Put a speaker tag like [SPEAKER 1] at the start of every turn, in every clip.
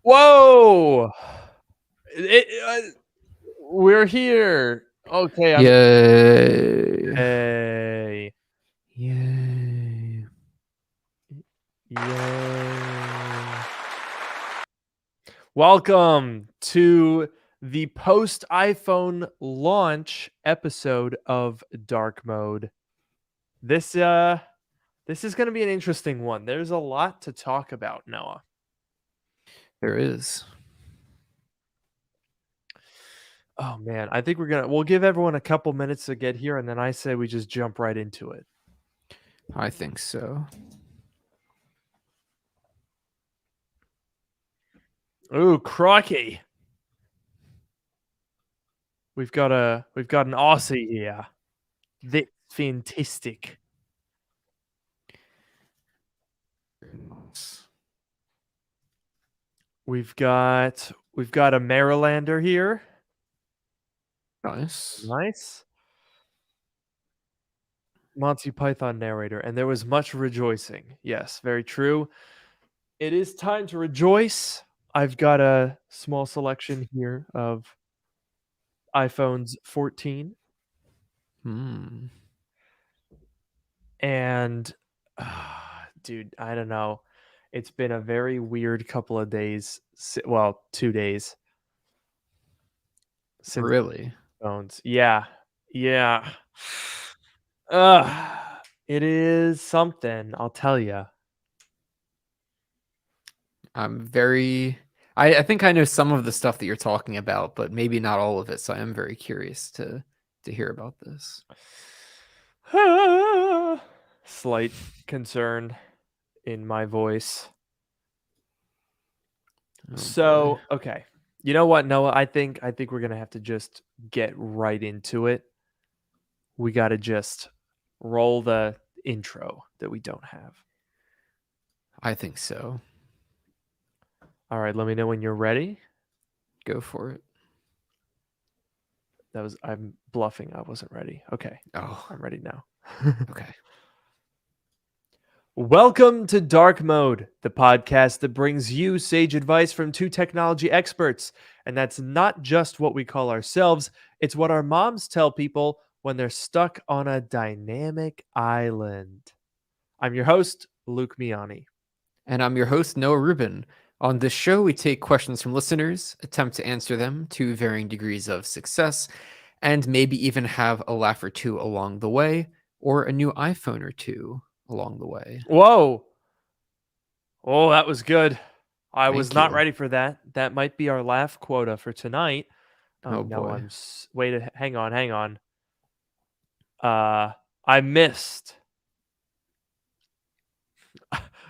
[SPEAKER 1] Whoa! We're here. Okay,
[SPEAKER 2] Yay.
[SPEAKER 1] Hey.
[SPEAKER 2] Yay.
[SPEAKER 1] Yay. Welcome to the post iPhone launch episode of Dark Mode. This is going to be an interesting one. There's a lot to talk about, Noah.
[SPEAKER 2] There is.
[SPEAKER 1] Oh man, I think we'll give everyone a couple minutes to get here, and then I say we just jump right into it.
[SPEAKER 2] I think so.
[SPEAKER 1] Ooh, crikey. We've got an Aussie here. That's fantastic. We've got a Marylander here.
[SPEAKER 2] Nice.
[SPEAKER 1] Nice. Monty Python narrator, and there was much rejoicing. Yes, very true. It is time to rejoice. I've got a small selection here of iPhones 14. And dude, I don't know. It's been a very weird couple of days. Well, 2 days. Since
[SPEAKER 2] Really?
[SPEAKER 1] phones. Yeah. Yeah. It is something, I'll tell you.
[SPEAKER 2] I'm very I think I know some of the stuff that you're talking about, but maybe not all of it, so I am very curious to hear about this.
[SPEAKER 1] Slight concern in my voice.
[SPEAKER 2] Oh,
[SPEAKER 1] So,
[SPEAKER 2] boy.
[SPEAKER 1] okay. You know what, Noah? I think we're gonna have to just get right into it. We gotta just roll the intro that we don't have.
[SPEAKER 2] I think so.
[SPEAKER 1] All right, let me know when you're ready.
[SPEAKER 2] Go for it.
[SPEAKER 1] I'm bluffing. I wasn't ready. Okay.
[SPEAKER 2] Oh,
[SPEAKER 1] I'm ready now.
[SPEAKER 2] okay.
[SPEAKER 1] Welcome to Dark Mode, the podcast that brings you sage advice from two technology experts. And that's not just what we call ourselves, it's what our moms tell people when they're stuck on a dynamic island. I'm your host, Luke Miani.
[SPEAKER 2] And I'm your host, Noah Rubin. On this show, we take questions from listeners, attempt to answer them to varying degrees of success, and maybe even have a laugh or two along the way, or a new iPhone or two along the way.
[SPEAKER 1] Whoa. Oh, that was good. I was
[SPEAKER 2] Thank
[SPEAKER 1] not
[SPEAKER 2] you.
[SPEAKER 1] ready for that. That might be our laugh quota for tonight. Oh
[SPEAKER 2] Oh
[SPEAKER 1] no,
[SPEAKER 2] boy.
[SPEAKER 1] wait, hang on. I missed.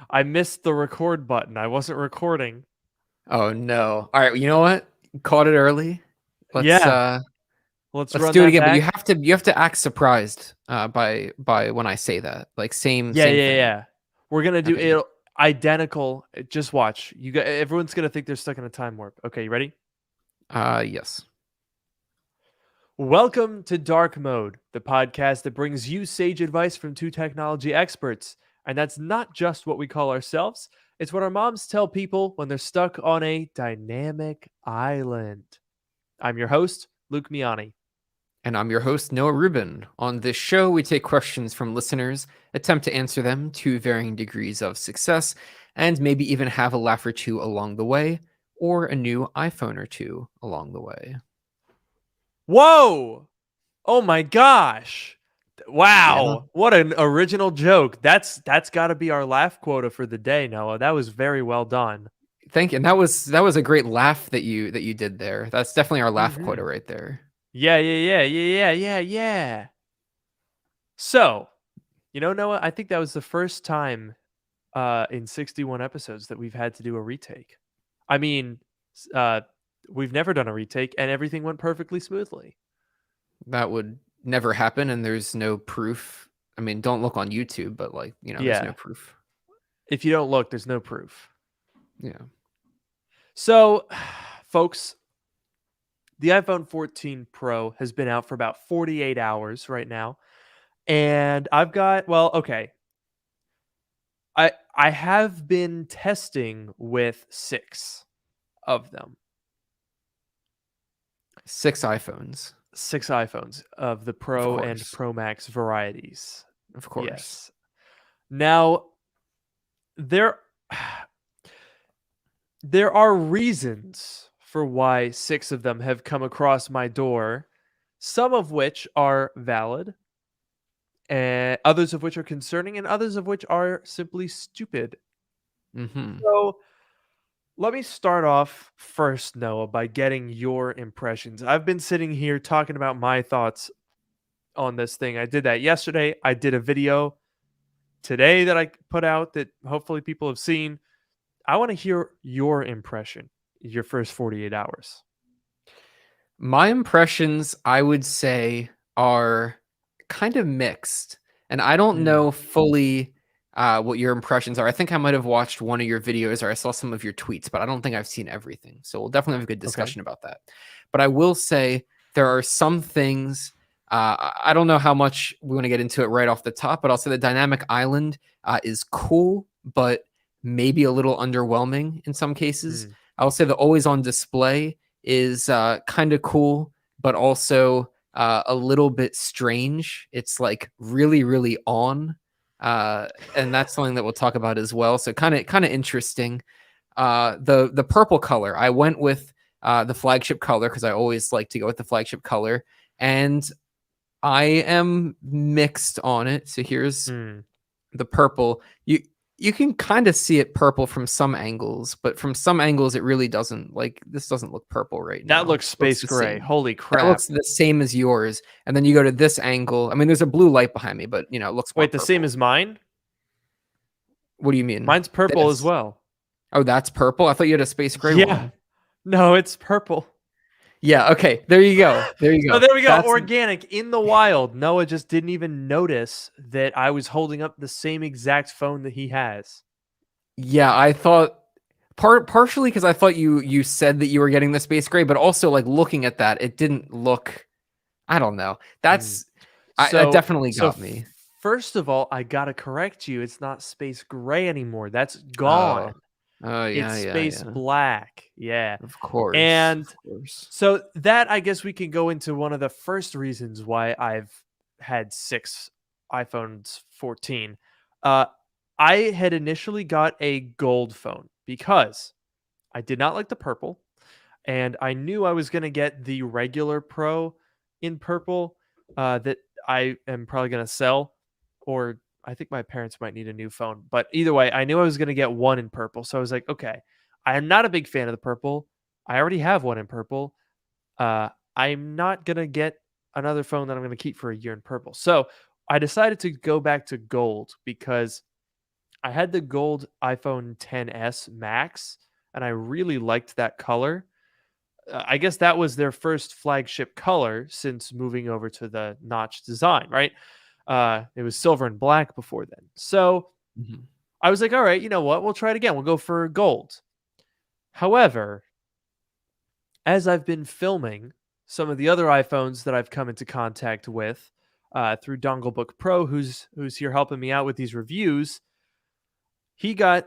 [SPEAKER 1] I missed the record button. I wasn't recording.
[SPEAKER 2] Oh no. All right, you know what? Caught it early. Let's
[SPEAKER 1] Yeah,
[SPEAKER 2] uh
[SPEAKER 1] let's
[SPEAKER 2] let's
[SPEAKER 1] run
[SPEAKER 2] do it
[SPEAKER 1] that
[SPEAKER 2] again, but
[SPEAKER 1] back.
[SPEAKER 2] you have to act surprised by when I say that. Like same
[SPEAKER 1] Yeah,
[SPEAKER 2] same
[SPEAKER 1] yeah,
[SPEAKER 2] thing.
[SPEAKER 1] yeah. We're gonna do
[SPEAKER 2] Okay.
[SPEAKER 1] it identical. Just watch. Everyone's gonna think they're stuck in a time warp. Okay, you ready?
[SPEAKER 2] Yes.
[SPEAKER 1] Welcome to Dark Mode, the podcast that brings you sage advice from two technology experts. And that's not just what we call ourselves, it's what our moms tell people when they're stuck on a dynamic island. I'm your host, Luke Miani.
[SPEAKER 2] And I'm your host, Noah Rubin. On this show, we take questions from listeners, attempt to answer them to varying degrees of success, and maybe even have a laugh or two along the way, or a new iPhone or two along the way.
[SPEAKER 1] Whoa! Oh my gosh!
[SPEAKER 2] Yeah.
[SPEAKER 1] Wow, what an original joke. That's got to be our laugh quota for the day, Noah. That was very well done.
[SPEAKER 2] Thank you. And that was a great laugh that you did there. That's definitely our laugh quota right there.
[SPEAKER 1] Yeah. So, Noah, I think that was the first time in 61 episodes that we've had to do a retake. I mean, we've never done a retake and everything went perfectly smoothly.
[SPEAKER 2] That would never happen, and there's no proof. I mean, don't look on YouTube, but like, there's no
[SPEAKER 1] Yeah.
[SPEAKER 2] proof.
[SPEAKER 1] If you don't look, there's no proof.
[SPEAKER 2] Yeah.
[SPEAKER 1] So, folks, the iPhone 14 Pro has been out for about 48 hours right now. And I've got, well, okay. I have been testing with 6. of them.
[SPEAKER 2] 6 iPhones.
[SPEAKER 1] 6 iPhones of the Pro and
[SPEAKER 2] course.
[SPEAKER 1] Pro Max varieties.
[SPEAKER 2] Of course.
[SPEAKER 1] Yes. Now, there are reasons for why 6 of them have come across my door, some of which are valid, and others of which are concerning, and others of which are simply stupid.
[SPEAKER 2] Mm-hmm.
[SPEAKER 1] So, let me start off first, Noah, by getting your impressions. I've been sitting here talking about my thoughts on this thing. I did that yesterday. I did a video today that I put out that hopefully people have seen. I want to hear your impression, your first 48 hours.
[SPEAKER 2] My impressions, I would say, are kind of mixed. And I don't know fully what your impressions are. I think I might have watched one of your videos or I saw some of your tweets, but I don't think I've seen everything. So we'll definitely have a good discussion about that. But I will say there are some things. I don't know how much we want to get into it right off the top, but I'll say the dynamic island is cool, but maybe a little underwhelming in some cases. I'll say the always on display is kind of cool, but also a little bit strange. It's like really, really on. And that's something that we'll talk about as well. So kind of interesting. The purple color, I went with the flagship color because I always like to go with the flagship color. And I am mixed on it. So here's the purple. You can kind of see it purple from some angles, but from some angles it really doesn't. Like this doesn't look purple right now.
[SPEAKER 1] That looks space gray. Holy crap.
[SPEAKER 2] That looks the same as yours. And then you go to this angle. I mean, there's a blue light behind me, but it looks more
[SPEAKER 1] Wait, the same as mine?
[SPEAKER 2] What do you mean?
[SPEAKER 1] Mine's purple as well.
[SPEAKER 2] Oh, that's purple? I thought you had a space gray one.
[SPEAKER 1] No, it's purple.
[SPEAKER 2] Yeah, okay. There you go. There you go.
[SPEAKER 1] So there we go. That's organic in the wild. Noah just didn't even notice that I was holding up the same exact phone that he has.
[SPEAKER 2] Yeah, I thought partially because I thought you said that you were getting the space gray, but also like looking at that, it didn't look. I don't know. That definitely got me.
[SPEAKER 1] First of all, I gotta correct you. It's not space gray anymore. That's gone.
[SPEAKER 2] Oh yeah,
[SPEAKER 1] it's space black. Yeah,
[SPEAKER 2] of course.
[SPEAKER 1] And so that I guess we can go into one of the first reasons why I've had 6 iPhones 14. I had initially got a gold phone because I did not like the purple, and I knew I was going to get the regular Pro in purple that I am probably going to sell, or I think my parents might need a new phone. But either way, I knew I was going to get one in purple. So I was like, okay, I am not a big fan of the purple. I already have one in purple. I'm not going to get another phone that I'm going to keep for a year in purple. So I decided to go back to gold because I had the gold iPhone XS Max, and I really liked that color. I guess that was their first flagship color since moving over to the notch design, right? It was silver and black before then. So I was like, all right, you know what? We'll try it again. We'll go for gold. However, as I've been filming some of the other iPhones that I've come into contact with through Donglebook Pro, who's here helping me out with these reviews, he got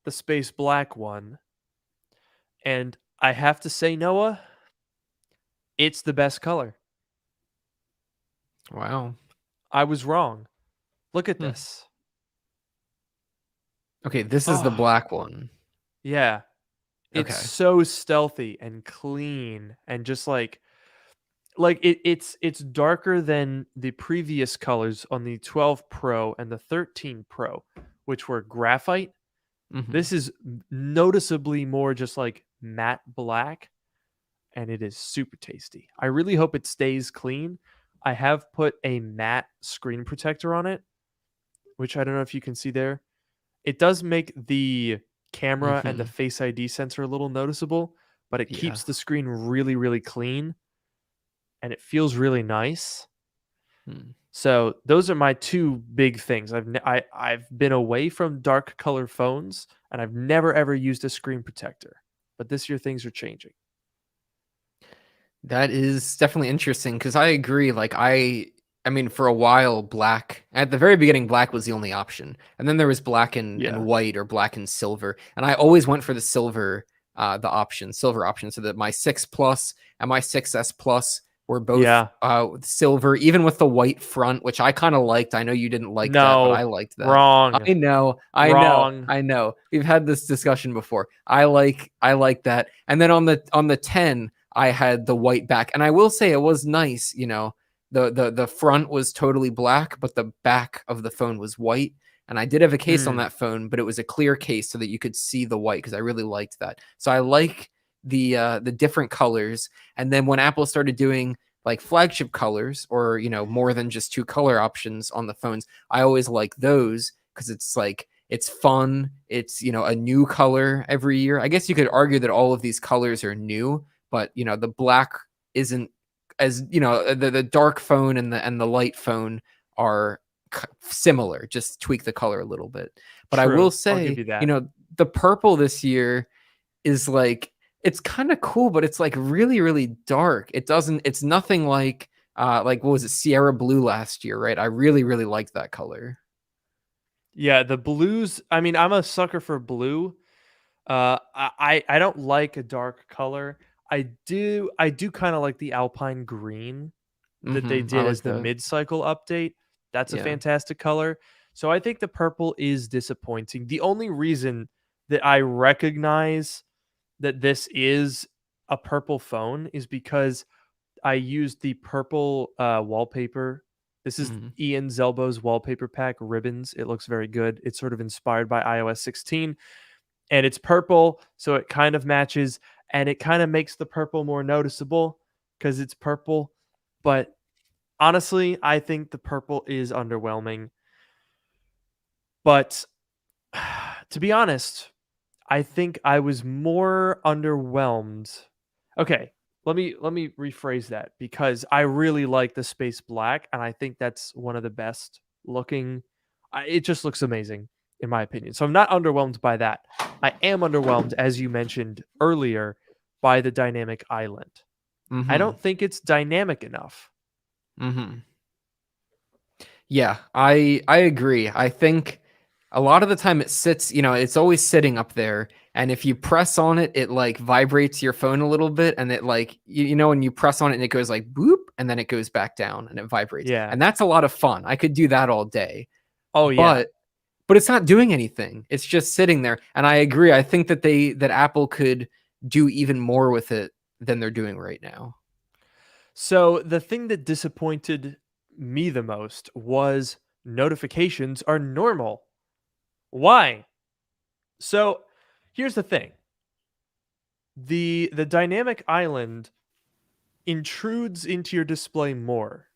[SPEAKER 1] the space black one. And I have to say, Noah, it's the best color.
[SPEAKER 2] Wow.
[SPEAKER 1] I was wrong. Look at this.
[SPEAKER 2] Okay, this is the black one.
[SPEAKER 1] Yeah. It's so stealthy and clean and just like it's darker than the previous colors on the 12 Pro and the 13 Pro, which were graphite. This is noticeably more just like matte black, and it is super tasty. I really hope it stays clean. I have put a matte screen protector on it, which I don't know if you can see there. It does make the camera and the Face ID sensor a little noticeable, but it keeps the screen really, really clean, and it feels really nice. So those are my 2 big things. I've been away from dark color phones, and I've never ever used a screen protector. But this year things are changing.
[SPEAKER 2] That is definitely interesting because I agree. Like I mean, for a while, black at the very beginning, black was the only option, and then there was black and white or black and silver, and I always went for the silver the options, silver options, so that my 6 Plus and my 6S Plus were both
[SPEAKER 1] Yeah.
[SPEAKER 2] silver, even with the white front, which I kind of liked. I know you didn't like that, but I
[SPEAKER 1] No,
[SPEAKER 2] liked that.
[SPEAKER 1] wrong,
[SPEAKER 2] I know,
[SPEAKER 1] wrong.
[SPEAKER 2] I know. We've had this discussion before. I like that. And then on the 10, I had the white back, and I will say it was nice. The front was totally black, but the back of the phone was white. And I did have a case on that phone, but it was a clear case so that you could see the white, because I really liked that. So I like the different colors. And then when Apple started doing like flagship colors, or more than just 2 color options on the phones, I always like those, because it's like it's fun. It's a new color every year. I guess you could argue that all of these colors are new, but the black isn't as the dark phone and the light phone are similar, just tweak the color a little bit. But I will
[SPEAKER 1] True. I'll
[SPEAKER 2] say,
[SPEAKER 1] give you that.
[SPEAKER 2] the purple this year is like, it's kind of cool, but it's like really, really dark. It's nothing like what was it, Sierra Blue last year, right? I really, really liked that color.
[SPEAKER 1] Yeah, the blues. I mean, I'm a sucker for blue. I don't like a dark color. I do kind of like the Alpine green that they
[SPEAKER 2] I
[SPEAKER 1] did
[SPEAKER 2] like
[SPEAKER 1] as the
[SPEAKER 2] that.
[SPEAKER 1] mid-cycle update. That's a
[SPEAKER 2] Yeah.
[SPEAKER 1] fantastic color. So I think the purple is disappointing. The only reason that I recognize that this is a purple phone is because I used the purple wallpaper. This is
[SPEAKER 2] Mhm.
[SPEAKER 1] Ian Zelbo's wallpaper pack, Ribbons. It looks very good. It's sort of inspired by iOS 16, and it's purple, so it kind of matches, and it kind of makes the purple more noticeable because it's purple. But honestly, I think the purple is underwhelming. But to be honest, I think I was more underwhelmed. Okay, let me rephrase that, because I really like the space black, and I think that's one of the best looking. It just looks amazing in my opinion. So I'm not underwhelmed by that. I am underwhelmed, as you mentioned earlier, by the dynamic island. I
[SPEAKER 2] Mhm.
[SPEAKER 1] don't think it's dynamic enough.
[SPEAKER 2] Mhm. Yeah, I agree. I think a lot of the time it sits, it's always sitting up there, and if you press on it, it like vibrates your phone a little bit, and it like when you press on it and it goes like boop, and then it goes back down and it vibrates.
[SPEAKER 1] Yeah.
[SPEAKER 2] And that's a lot of fun. I could do that all day.
[SPEAKER 1] Oh yeah.
[SPEAKER 2] But it's not doing anything. It's just sitting there. And I agree. I think that Apple could do even more with it than they're doing right now.
[SPEAKER 1] So the thing that disappointed me the most was notifications are normal. Why? So here's the thing. The dynamic island intrudes into your display more.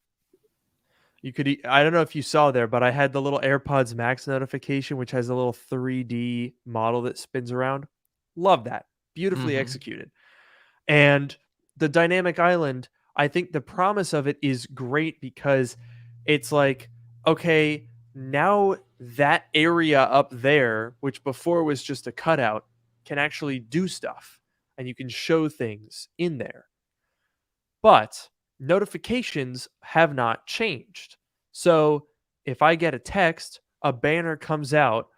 [SPEAKER 1] I don't know if you saw there, but I had the little AirPods Max notification, which has a little 3D model that spins around. Love that. Beautifully
[SPEAKER 2] Mhm.
[SPEAKER 1] executed. And the dynamic island, I think the promise of it is great, because it's like, okay, now that area up there, which before was just a cutout, can actually do stuff, and you can show things in there. But notifications have not changed. So if I get a text, a banner comes out,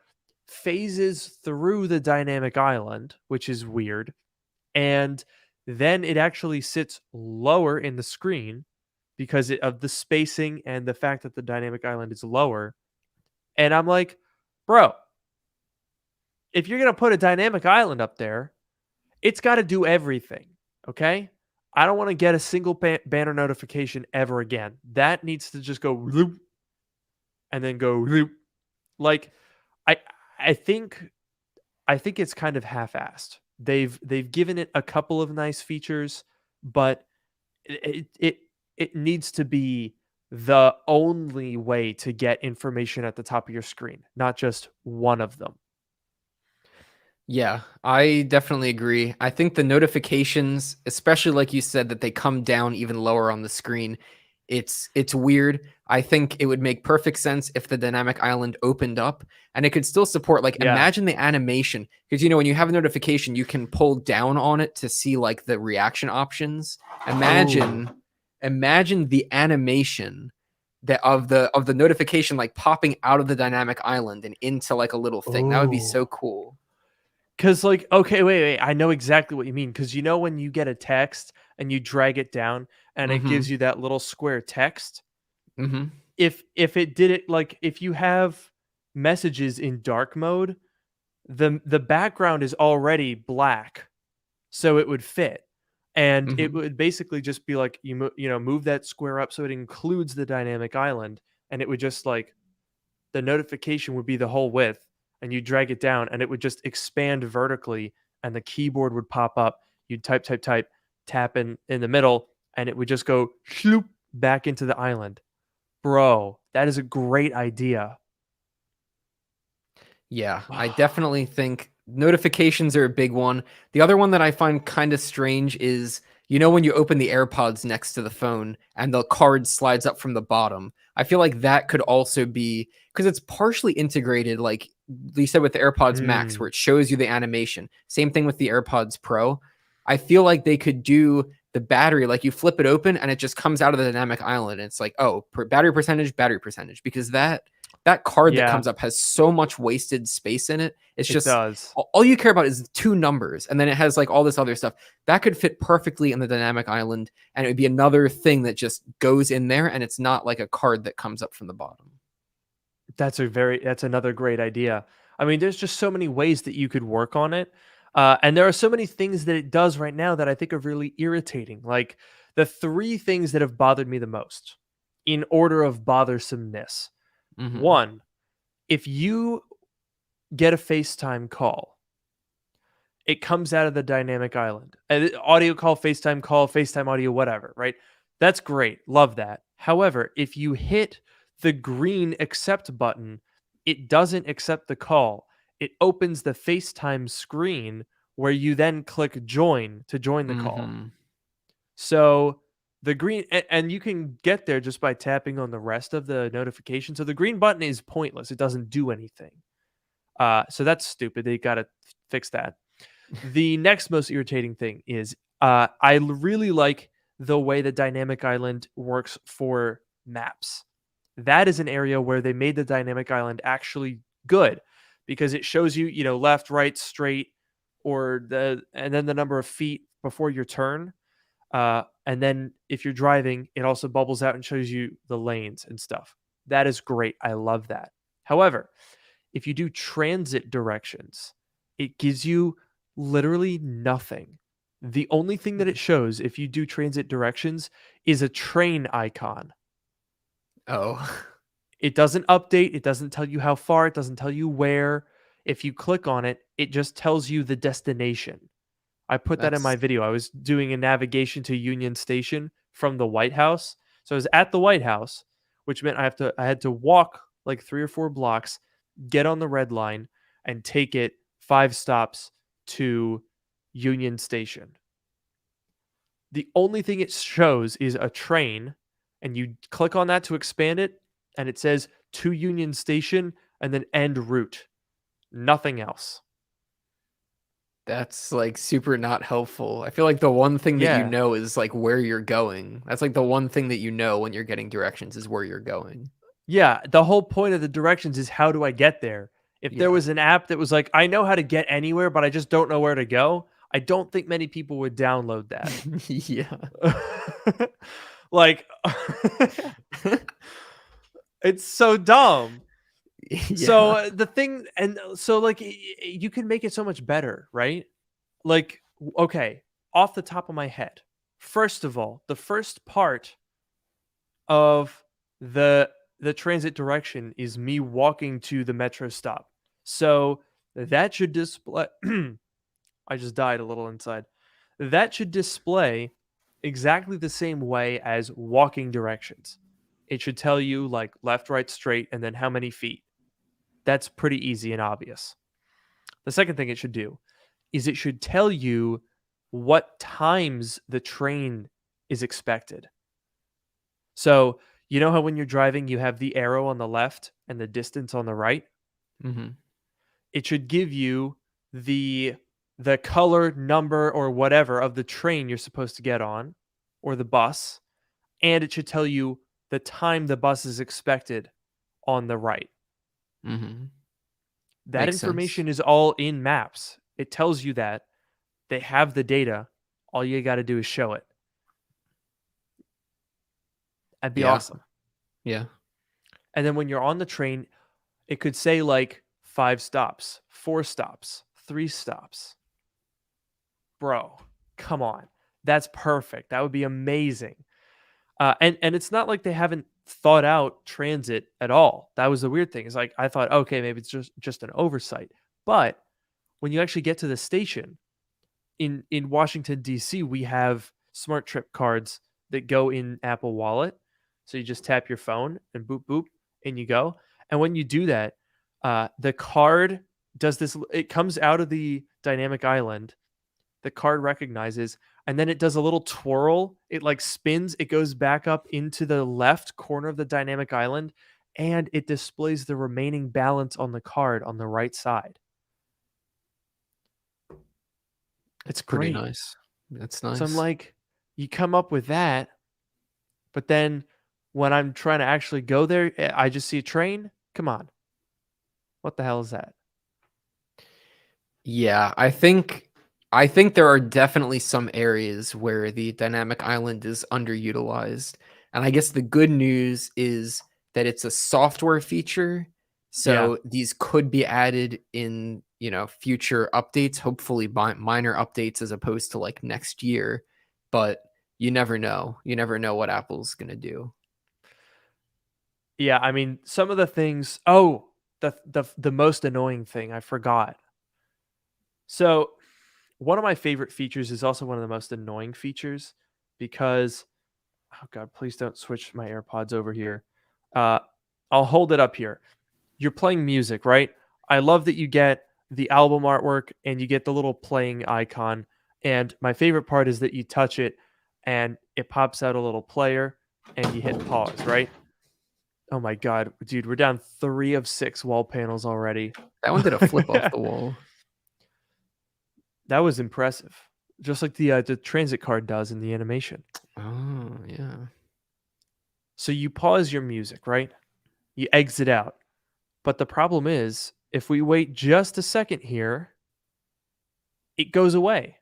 [SPEAKER 1] phases through the dynamic island, which is weird, and then it actually sits lower in the screen because of the spacing and the fact that the dynamic island is lower. And I'm like, bro, if you're going to put a dynamic island up there, it's got to do everything. Okay. I don't want to get a single banner notification ever again. That needs to just go loop and then go loop. Like, I, I think, I think it's kind of half-assed. They've given it a couple of nice features, but it needs to be the only way to get information at the top of your screen, not just one of them.
[SPEAKER 2] Yeah, I definitely agree. I think the notifications, especially like you said, that they come down even lower on the screen, it's weird. I think it would make perfect sense if the dynamic island opened up and it could still support, like,
[SPEAKER 1] Yeah.
[SPEAKER 2] imagine the animation, because when you have a notification, you can pull down on it to see like the reaction options.
[SPEAKER 1] Ooh.
[SPEAKER 2] Imagine the animation that of the notification like popping out of the dynamic island and into like a little thing. That would be
[SPEAKER 1] Ooh.
[SPEAKER 2] so cool.
[SPEAKER 1] Because, like, okay, wait, I know exactly what you mean. Because you know when you get a text and you drag it down and it
[SPEAKER 2] Mm-hmm.
[SPEAKER 1] gives you that little square text?
[SPEAKER 2] Mm-hmm.
[SPEAKER 1] If it did it, like, if you have messages in dark mode, the background is already black, so it would fit. And it
[SPEAKER 2] Mm-hmm.
[SPEAKER 1] would basically just be like move that square up so it includes the dynamic island, and it would just like the notification would be the whole width, and you drag it down and it would just expand vertically, and the keyboard would pop up. You'd type, tap in the middle, and it would just go shloop back into the island. Bro, that is a great idea.
[SPEAKER 2] Yeah, I definitely think notifications are a big one. The other one that I find kind of strange is, when you open the AirPods next to the phone and the card slides up from the bottom. I feel like that could also be because it's partially integrated, like you said with the AirPods Max, where
[SPEAKER 1] Mm,
[SPEAKER 2] it shows you the animation. Same thing with the AirPods Pro. I feel like they could do the battery, like you flip it open and it just comes out of the dynamic island. And it's like, oh, battery percentage, because that card that
[SPEAKER 1] yeah,
[SPEAKER 2] comes up has so much wasted space in it. It's
[SPEAKER 1] it
[SPEAKER 2] just
[SPEAKER 1] does.
[SPEAKER 2] all you care about is two numbers, and then it has like all this other stuff that could fit perfectly in the dynamic island, and it would be another thing that just goes in there, and it's not like a card that comes up from the bottom.
[SPEAKER 1] That's another great idea. I mean, there's just so many ways that you could work on it. And there are so many things that it does right now that I think are really irritating. Like the three things that have bothered me the most in order of bothersomeness.
[SPEAKER 2] Hmm.
[SPEAKER 1] One, if you get a FaceTime call, it comes out of the dynamic island. Audio call, FaceTime audio, whatever, right? That's great. Love that. However, if you hit the green accept button, it doesn't accept the call. It opens the FaceTime screen where you then click join to join the call.
[SPEAKER 2] Hmm.
[SPEAKER 1] So the green, and you can get there just by tapping on the rest of the notification. So the green button is pointless. It doesn't do anything. So that's stupid. They got to fix that. The next most irritating thing is really like the way the dynamic island works for maps. That is an area where they made the dynamic island actually good because it shows you, left, right, straight, and then the number of feet before your turn. And then if you're driving, it also bubbles out and shows you the lanes and stuff. That is great. I love that. However, if you do transit directions, it gives you literally nothing. The only thing that it shows if you do transit directions is a train icon.
[SPEAKER 2] Oh.
[SPEAKER 1] It doesn't update, it doesn't tell you how far, it doesn't tell you where. If you click on it, it just tells you the destination. I put that in my
[SPEAKER 2] That's
[SPEAKER 1] video. I was doing a navigation to Union Station from the White House. So I was at the White House, which meant I had to walk like 3 or 4 blocks, get on the red line, and take it 5 stops to Union Station. The only thing it shows is a train, and you click on that to expand it, and it says to Union Station and then end route. Nothing else.
[SPEAKER 2] that's like super not helpful. I feel like the one thing that you
[SPEAKER 1] Yeah.
[SPEAKER 2] know is like where you're going. That's like the one thing that you know when you're getting directions is where you're going.
[SPEAKER 1] Yeah, the whole point of the directions is how do I get there? If there
[SPEAKER 2] Yeah.
[SPEAKER 1] was an app that was like, I know how to get anywhere, but I just don't know where to go, I don't think many people would download that.
[SPEAKER 2] Yeah.
[SPEAKER 1] Like, it's so dumb. So
[SPEAKER 2] Yeah.
[SPEAKER 1] the thing, and so like you can make it so much better, right? Like, okay, off the top of my head, first of all, the first part of the the transit direction is me walking to the metro stop. So that should display I just died a little inside. That should display exactly the same way as walking directions. It should tell you like left, right, straight, and then how many feet. That's pretty easy and obvious. The second thing it should do is it should tell you what times the train is expected. So, you know how when you're driving, you have the arrow on the left and the distance on the right?
[SPEAKER 2] Hmm.
[SPEAKER 1] It should give you the color, number, or whatever of the train you're supposed to get on or the bus, and it should tell you the time the bus is expected on the right.
[SPEAKER 2] Hmm.
[SPEAKER 1] That
[SPEAKER 2] Makes sense.
[SPEAKER 1] information is all in maps. It tells you that they have the data. All you got to do is show it. That'd be
[SPEAKER 2] Yeah.
[SPEAKER 1] awesome.
[SPEAKER 2] Yeah.
[SPEAKER 1] And then when you're on the train, it could say like 5 stops, 4 stops, 3 stops. Bro, come on. That's perfect. That would be amazing. And it's not like they haven't thought out transit at all. That was the weird thing. Is like I thought, okay, maybe it's just an oversight. But when you actually get to the station in Washington D.C., we have smart trip cards that go in Apple Wallet. So you just tap your phone and boop boop, and you go. And when you do that, the card does this. It comes out of the dynamic island. The card recognizes, and then it does a little twirl. It like spins, it goes back up into the left corner of the dynamic island, and it displays the remaining balance on the card on the right side.
[SPEAKER 2] It's
[SPEAKER 1] It's
[SPEAKER 2] pretty
[SPEAKER 1] great.
[SPEAKER 2] nice. That's
[SPEAKER 1] So I'm
[SPEAKER 2] nice.
[SPEAKER 1] like, you come up with that, but then when I'm trying to actually go there, I just see a train. Come on. What the hell is that?
[SPEAKER 2] Yeah, I think there are definitely some areas where the dynamic island is underutilized. And I guess the good news is that it's a software feature,
[SPEAKER 1] Yeah.
[SPEAKER 2] so these could be added in, future updates, hopefully minor updates as opposed to like next year, but you never know. You never know what Apple's going to do.
[SPEAKER 1] Yeah, I mean, some of the things, oh, the most annoying thing, I forgot. So, one of my favorite features is also one of the most annoying features because oh god, please don't switch my AirPods over here. Uh, I'll hold it up here. You're playing music, right? I love that you get the album artwork and you get the little playing icon. And my favorite part is that you touch it and it pops out a little player and you hit pause, right? Oh my god, dude, we're down 3 of 6 wall panels already.
[SPEAKER 2] That one did a flip off the wall.
[SPEAKER 1] That was impressive. Just like the transit card does in the animation.
[SPEAKER 2] Oh, yeah.
[SPEAKER 1] So you pause your music, right? You exit out. But the problem is, if we wait just a second here, it goes away.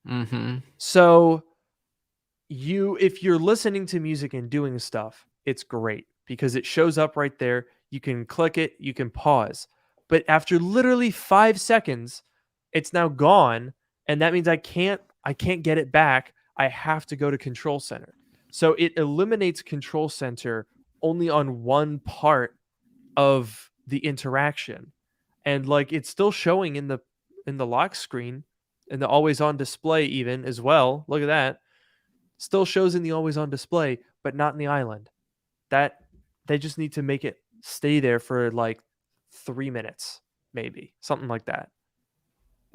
[SPEAKER 2] Mhm.
[SPEAKER 1] So if you're listening to music and doing stuff, it's great because it shows up right there. You can click it, you can pause. But after literally 5 seconds, it's now gone, and that means I can't get it back. I have to go to control center. So it eliminates control center only on one part of the interaction. And like it's still showing in the lock screen, in the always on display even as well. Look at that. Still shows in the always on display, but not in the island. That they just need to make it stay there for like 3 minutes, maybe. Something like that.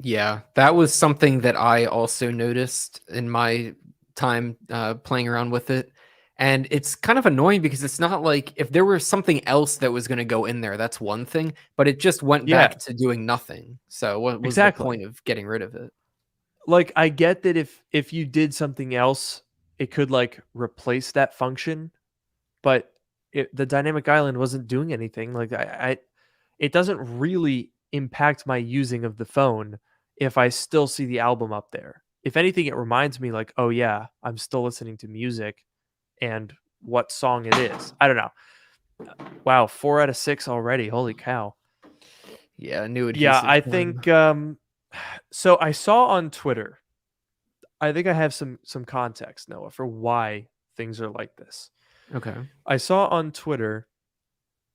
[SPEAKER 2] Yeah, that was something that I also noticed in my time playing around with it. And it's kind of annoying because it's not like if there were something else that was going to go in there, that's one thing, but it just went
[SPEAKER 1] Yeah,
[SPEAKER 2] back to doing nothing. So what was the
[SPEAKER 1] exactly.
[SPEAKER 2] point of getting rid of it?
[SPEAKER 1] Like I get that if you did something else, it could like replace that function, but the dynamic island wasn't doing anything. Like it doesn't really impact my using of the phone if I still see the album up there. If anything, it reminds me like, oh yeah, I'm still listening to music and what song it is. I don't know. Wow, 4 out of 6 already. Holy cow.
[SPEAKER 2] Yeah, new
[SPEAKER 1] Yeah,
[SPEAKER 2] adhesive
[SPEAKER 1] I
[SPEAKER 2] gum.
[SPEAKER 1] think so I saw on Twitter. I think I have some context, Noah, for why things are like this.
[SPEAKER 2] Okay.
[SPEAKER 1] I saw on Twitter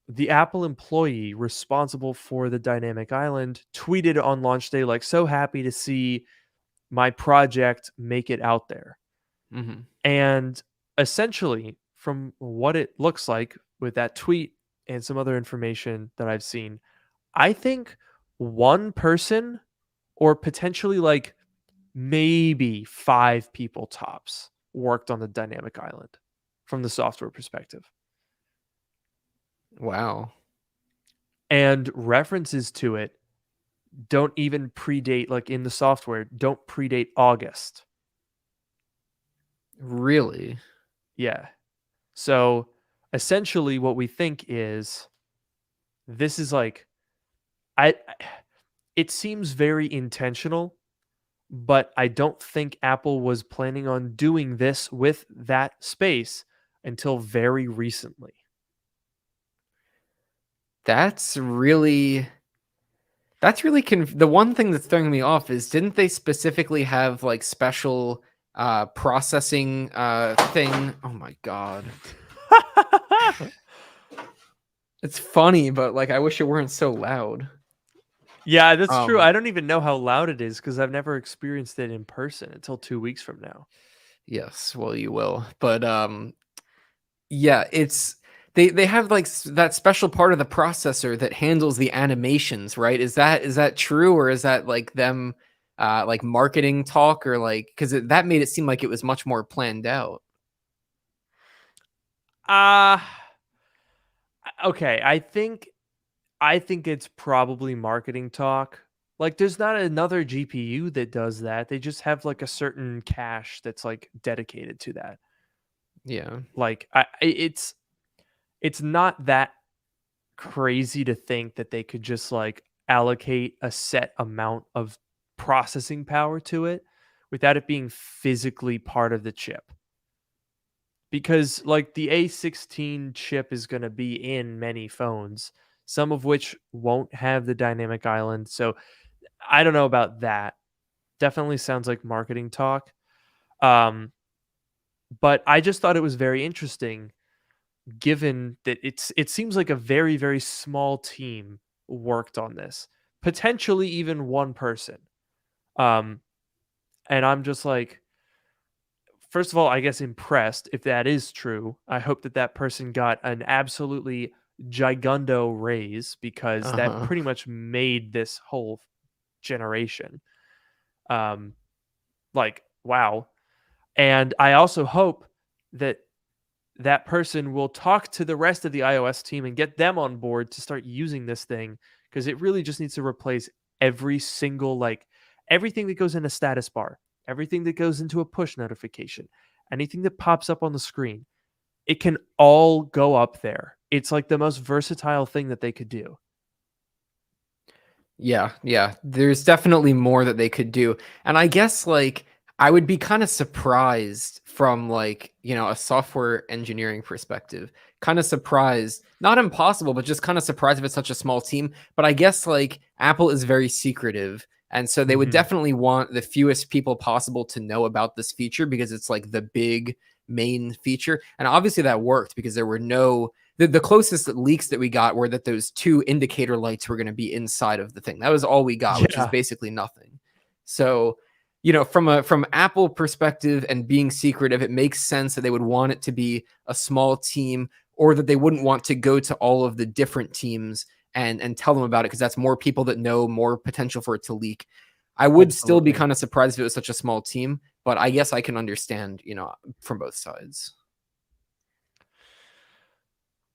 [SPEAKER 1] the Apple employee responsible for the dynamic island tweeted on launch day like so happy to see my project make it out there.
[SPEAKER 2] Hmm.
[SPEAKER 1] And essentially from what it looks like with that tweet and some other information that I've seen, I think one person or potentially like maybe 5 people tops worked on the dynamic island from the software perspective.
[SPEAKER 2] Wow.
[SPEAKER 1] And references to it don't even predate, like in the software, don't predate August.
[SPEAKER 2] Really?
[SPEAKER 1] Yeah. So essentially, what we think is this is like, I it seems very intentional, but I don't think Apple was planning on doing this with that space until very recently.
[SPEAKER 2] That's really the one thing that's throwing me off is didn't they specifically have like special processing thing? Oh my god. It's funny, but like I wish it weren't so loud.
[SPEAKER 1] Yeah, that's true.
[SPEAKER 2] Um
[SPEAKER 1] I don't even know how loud it is because I've never experienced it in person until 2 weeks from now.
[SPEAKER 2] yes, well you will. But yeah, it's they have like that special part of the processor that handles the animations, right? Is that true, or is that like them like marketing talk, or like cuz that made it seem like it was much more planned out.
[SPEAKER 1] Uh okay, I think it's probably marketing talk. Like there's not another GPU that does that. They just have like a certain cache that's like dedicated to that.
[SPEAKER 2] Yeah.
[SPEAKER 1] Like it's not that crazy to think that they could just like allocate a set amount of processing power to it without it being physically part of the chip. Because like the A16 chip is going to be in many phones, some of which won't have the dynamic island. So I don't know about that. Definitely sounds like marketing talk. Um, but I just thought it was very interesting given that it seems like a very, very small team worked on this, potentially even one person. Um, and I'm just like, first of all, I guess impressed if that is true. I hope that that person got an absolutely gigundo raise because that
[SPEAKER 2] Uh-huh.
[SPEAKER 1] pretty much made this whole generation. Um, like, wow. And I also hope that that person will talk to the rest of the iOS team and get them on board to start using this thing because it really just needs to replace every single like everything that goes in a status bar, everything that goes into a push notification, anything that pops up on the screen. It can all go up there. It's like the most versatile thing that they could do.
[SPEAKER 2] Yeah, yeah. There's definitely more that they could do. And I guess like I would be kind of surprised from like, a software engineering perspective. Kind of surprised, not impossible, but just kind of surprised if it's such a small team. But I guess like Apple is very secretive. And so they would
[SPEAKER 1] Mhm.
[SPEAKER 2] definitely want the fewest people possible to know about this feature because it's like the big main feature. And obviously that worked because there were no the closest leaks that we got were that those two indicator lights were going to be inside of the thing. That was all we got, which is
[SPEAKER 1] Yeah.
[SPEAKER 2] basically nothing. So, from Apple perspective and being secretive, it makes sense that they would want it to be a small team, or that they wouldn't want to go to all of the different teams and tell them about it because that's more people that know, more potential for it to leak. I would still be
[SPEAKER 1] Absolutely.
[SPEAKER 2] kind of surprised if it was such a small team, but I guess I can understand, from both sides.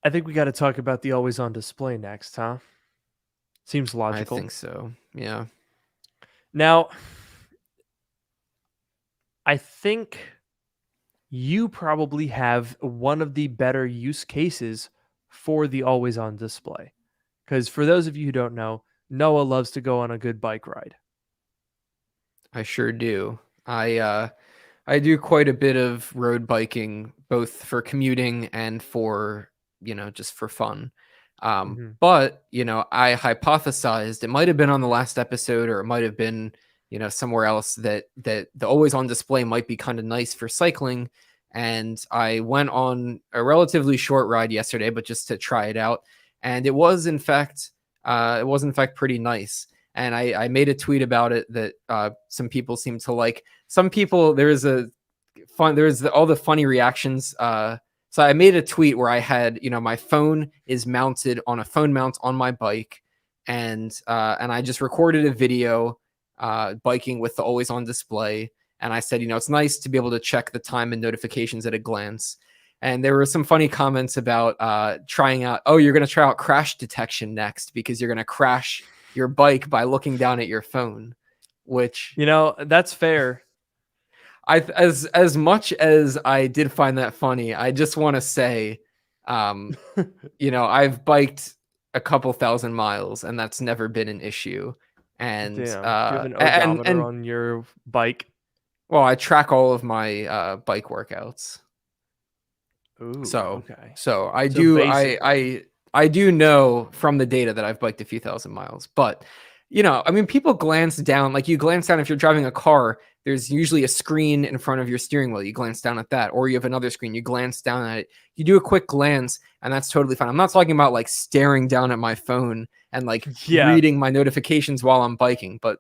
[SPEAKER 1] I think we got to talk about the always on display next, huh? Seems
[SPEAKER 2] I
[SPEAKER 1] logical.
[SPEAKER 2] think so. Yeah.
[SPEAKER 1] Now, I think you probably have one of the better use cases for the always on display. Because for those of you who don't know, Noah loves to go on a good bike ride.
[SPEAKER 2] I sure do. I do quite a bit of road biking, both for commuting and for, just for fun.
[SPEAKER 1] Hmm.
[SPEAKER 2] But, I hypothesized it might have been on the last episode, or it might have been, somewhere else, that the always on display might be kind of nice for cycling. And I went on a relatively short ride yesterday, but just to try it out. And it was in fact pretty nice. And I made a tweet about it that some people seem to like. Some people, there's all the funny reactions. So I made a tweet where I had, my phone is mounted on a phone mount on my bike, and I just recorded a video biking with the always on display. And I said, it's nice to be able to check the time and notifications at a glance. And there were some funny comments about trying out, oh, you're going to try out crash detection next because you're going to crash your bike by looking down at your phone, which
[SPEAKER 1] That's fair.
[SPEAKER 2] as much as I did find that funny, I just want to say, I've biked a couple thousand miles and that's never been an issue. And
[SPEAKER 1] Damn. Do you have an
[SPEAKER 2] and
[SPEAKER 1] odometer
[SPEAKER 2] and
[SPEAKER 1] on your bike?
[SPEAKER 2] well, I track all of my bike workouts.
[SPEAKER 1] Ooh,
[SPEAKER 2] So
[SPEAKER 1] okay.
[SPEAKER 2] so I
[SPEAKER 1] So
[SPEAKER 2] do
[SPEAKER 1] basically,
[SPEAKER 2] I do know from the data that I've biked a few thousand miles. But I mean, people glance down, like you glance down if you're driving a car, there's usually a screen in front of your steering wheel. You glance down at that, or you have another screen, you glance down at it. You do a quick glance, and that's totally fine. I'm not talking about like staring down at my phone and like
[SPEAKER 1] yeah.
[SPEAKER 2] reading my notifications while I'm biking, but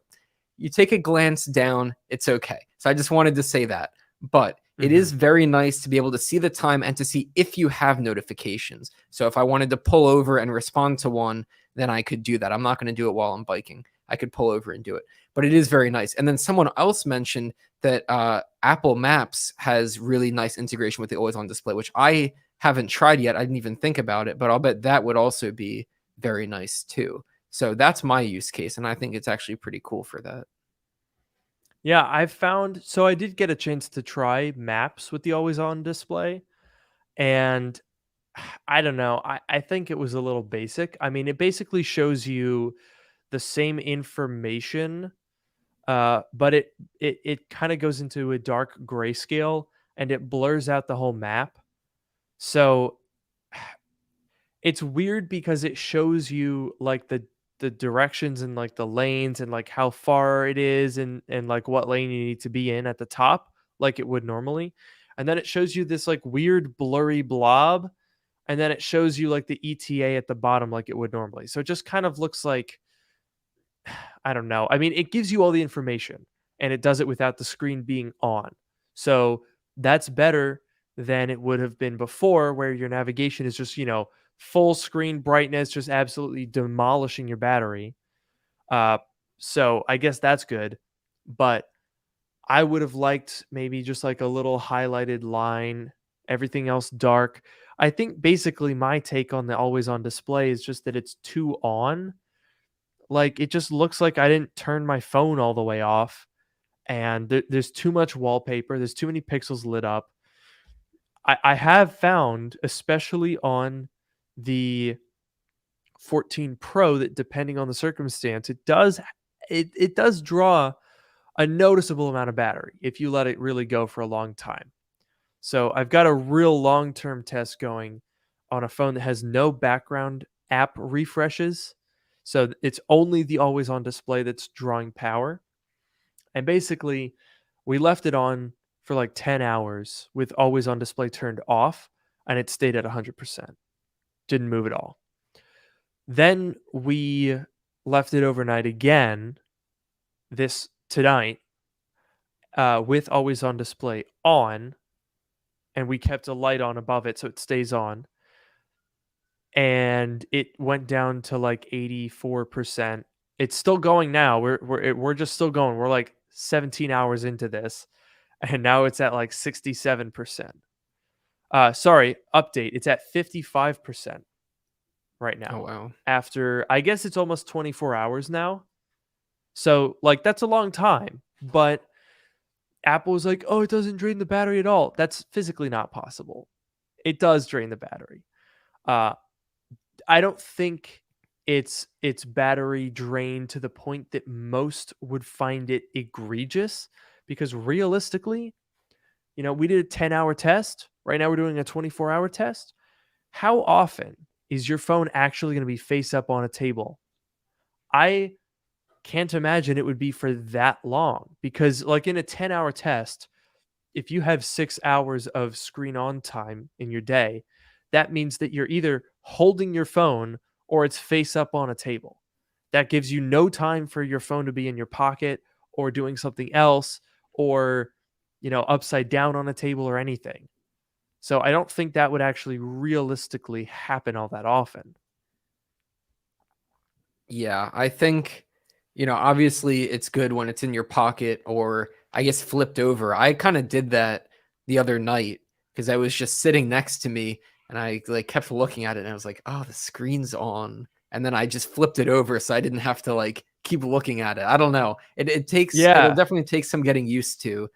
[SPEAKER 2] you take a glance down, it's okay. So I just wanted to say that. But it
[SPEAKER 1] Hmm.
[SPEAKER 2] is very nice to be able to see the time and to see if you have notifications. So if I wanted to pull over and respond to one, then I could do that. I'm not going to do it while I'm biking. I could pull over and do it. But it is very nice. And then someone else mentioned that Apple Maps has really nice integration with the always on display, which I haven't tried yet. I didn't even think about it, but I'll bet that would also be very nice too. So that's my use case. And I think it's actually pretty cool for that.
[SPEAKER 1] Yeah, I've found so I did get a chance to try maps with the always on display, and I don't know. I think it was a little basic. I mean, it basically shows you the same information, but it kind of goes into a dark grayscale and it blurs out the whole map. So it's weird because it shows you like the directions and like the lanes and like how far it is and like what lane you need to be in at the top like it would normally. And then it shows you this like weird blurry blob, and then it shows you like the ETA at the bottom like it would normally. So it just kind of looks like I don't know. I mean, it gives you all the information and it does it without the screen being on. So that's better than it would have been before, where your navigation is just, full screen brightness, just absolutely demolishing your battery. Uh, so I guess that's good. But I would have liked maybe just like a little highlighted line, everything else dark. I think basically my take on the always on display is just that it's too on. Like, it just looks like I didn't turn my phone all the way off, and there's too much wallpaper, there's too many pixels lit up. I have found, especially on the 14 Pro, that depending on the circumstance, it does draw a noticeable amount of battery if you let it really go for a long time. So I've got a real long-term test going on a phone that has no background app refreshes. So it's only the always on display that's drawing power. And basically, we left it on for like 10 hours with always on display turned off, and it stayed at 100%. Didn't move at all. Then we left it overnight again this tonight with always on display on, and we kept a light on above it so it stays on. And it went down to like 84%. It's still going now. We're just still going. We're like 17 hours into this, and now it's at like 67%. Sorry, update. It's at 55% right
[SPEAKER 2] Oh
[SPEAKER 1] now.
[SPEAKER 2] wow.
[SPEAKER 1] After I guess it's almost 24 hours now. So like that's a long time, but Apple was like, "Oh, it doesn't drain the battery at all." That's physically not possible. It does drain the battery. Uh I don't think it's battery drain to the point that most would find it egregious, because realistically, we did a 10-hour test. Right now we're doing a 24-hour test. How often is your phone actually going to be face up on a table? I can't imagine it would be for that long, because like in a 10-hour test, if you have 6 hours of screen on time in your day, that means that you're either holding your phone or it's face up on a table. That gives you no time for your phone to be in your pocket or doing something else, or upside down on a table or anything. So I don't think that would actually realistically happen all that often.
[SPEAKER 2] Yeah, I think, obviously it's good when it's in your pocket or I guess flipped over. I kind of did that the other night because I was just sitting next to me and I like kept looking at it and I was like, "Oh, the screen's on." And then I just flipped it over so I didn't have to like keep looking at it. I don't know. It'll
[SPEAKER 1] Yeah.
[SPEAKER 2] definitely take some getting used to.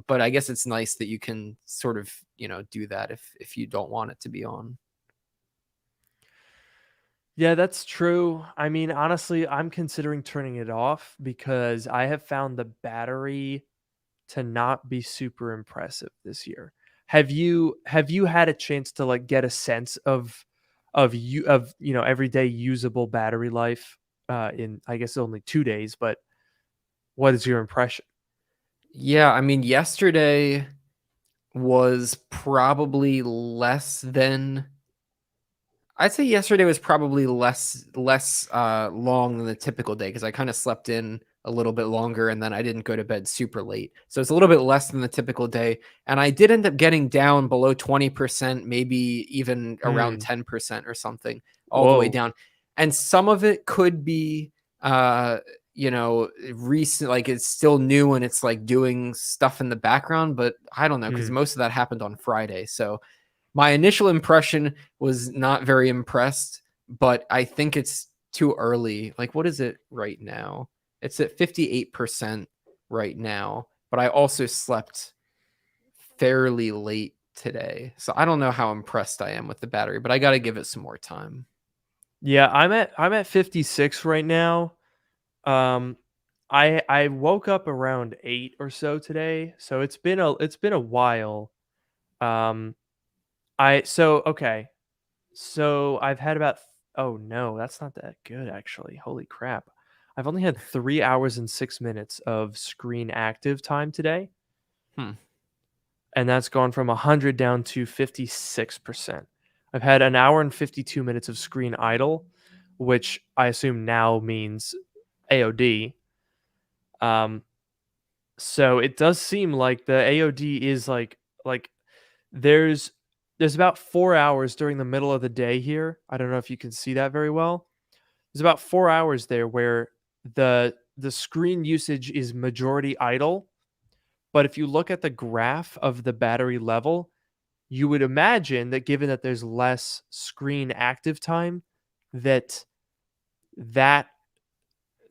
[SPEAKER 2] But I guess it's nice that you can sort of, do that if you don't want it to be on.
[SPEAKER 1] Yeah, that's true. I mean, honestly, I'm considering turning it off because I have found the battery to not be super impressive this year. Have you had a chance to like get a sense of everyday usable battery life in I guess only 2 days, but what is your impression?
[SPEAKER 2] Yeah, I mean, yesterday was probably less than I'd say yesterday was probably less long than the typical day because I kind of slept in a little bit longer and then I didn't go to bed super late. So it's a little bit less than the typical day. And I did end up getting down below 20%, maybe even around
[SPEAKER 1] Mm.
[SPEAKER 2] 10% or something, all the way
[SPEAKER 1] Whoa.
[SPEAKER 2] down. And some of it could be uh recent, like it's still new and it's like doing stuff in the background, but I don't know because
[SPEAKER 1] Mm.
[SPEAKER 2] most of that happened on Friday. So my initial impression was not very impressed, but I think it's too early. Like, what is it right now? It's at 58% right now, but I also slept fairly late today. So I don't know how impressed I am with the battery, but I got to give it some more time.
[SPEAKER 1] Yeah, I'm at 56 right now. Um I woke up around 8 or so today, so it's been a while. Um I so okay. So I've had about oh no, that's not that good actually. Holy crap. I've only had 3 hours and 6 minutes of screen active time today,
[SPEAKER 2] Hmm.
[SPEAKER 1] and that's gone from 100 down to 56%. I've had an hour and 52 minutes of screen idle, which I assume now means AOD. Um so it does seem like the AOD is like there's there's about 4 hours during the middle of the day here. I don't know if you can see that very well. There's about 4 hours there where the screen usage is majority idle, but if you look at the graph of the battery level, you would imagine that given that there's less screen active time, that that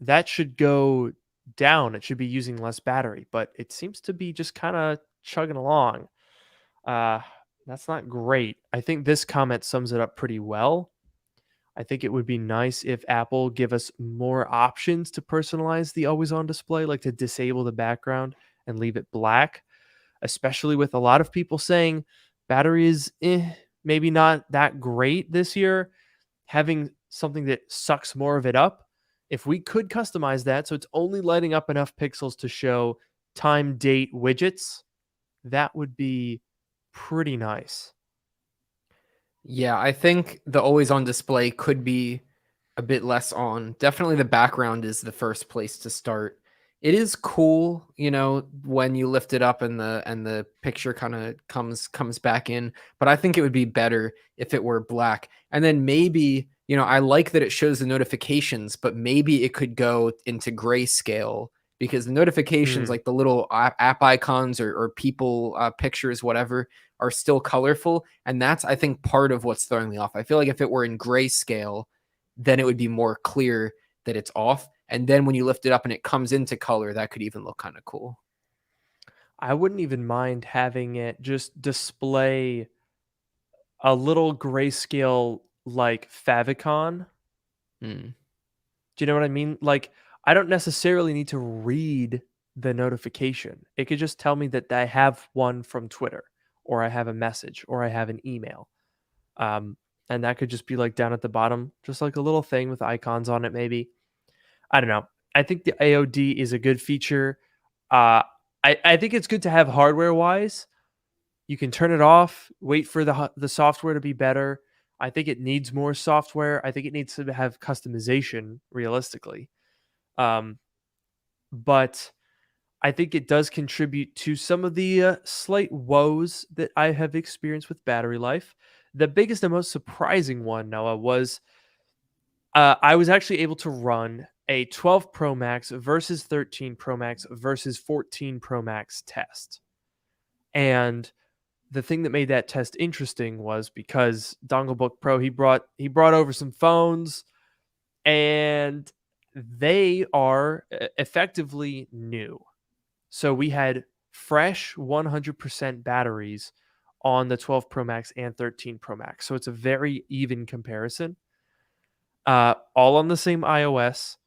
[SPEAKER 1] that should go down. It should be using less battery, but it seems to be just kinda chugging along. Uh, that's not great. I think this comment sums it up pretty well. I think it would be nice if Apple give us more options to personalize the always on display, like to disable the background and leave it black, especially with a lot of people saying battery is maybe not that great this year. Having something that sucks more of it up, if we could customize that so it's only lighting up enough pixels to show time, date, widgets, that would be pretty nice.
[SPEAKER 2] Yeah, I think the always on display could be a bit less on. Definitely the background is the first place to start. It is cool, when you lift it up and the picture kind of comes back in, but I think it would be better if it were black. And then maybe, I like that it shows the notifications, but maybe it could go into grayscale because the notifications,
[SPEAKER 1] Hmm.
[SPEAKER 2] like the little app icons or people pictures, whatever, are still colorful, and that's I think part of what's throwing me off. I feel like if it were in grayscale, then it would be more clear that it's off. And then when you lift it up and it comes into color, that could even look kind of cool.
[SPEAKER 1] I wouldn't even mind having it just display a little grayscale like favicon.
[SPEAKER 2] Hmm.
[SPEAKER 1] Do you know what I mean? Like, I don't necessarily need to read the notification. It could just tell me that I have one from Twitter, or I have a message, or I have an email. Um, and that could just be like down at the bottom, just like a little thing with icons on it, maybe. I don't know. I think the AOD is a good feature. I think it's good to have hardware wise. You can turn it off, wait for the software to be better. I think it needs more software. I think it needs to have customization realistically. Um, but I think it does contribute to some of the slight woes that I have experienced with battery life. The biggest and most surprising one, Noah, was I was actually able to run a 12 Pro Max versus 13 Pro Max versus 14 Pro Max test. And the thing that made that test interesting was because Donglebook Pro he brought over some phones and they are effectively new. So we had fresh 100% batteries on the 12 Pro Max and 13 Pro Max. So it's a very even comparison. all on the same iOS,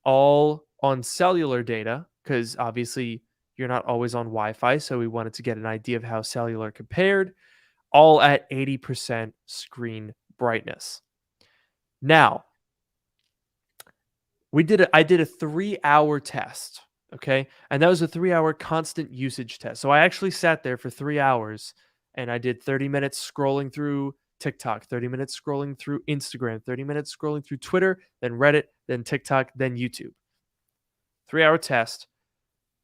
[SPEAKER 1] all on cellular data, because obviously you're not always on Wi-Fi, so we wanted to get an idea of how cellular compared, all at 80% screen brightness. Now, I did a 3-hour test, okay? And that was a 3-hour constant usage test. So I actually sat there for 3 hours and I did 30 minutes scrolling through TikTok, 30 minutes scrolling through Instagram, 30 minutes scrolling through Twitter, then Reddit, then TikTok, then YouTube. 3-hour test,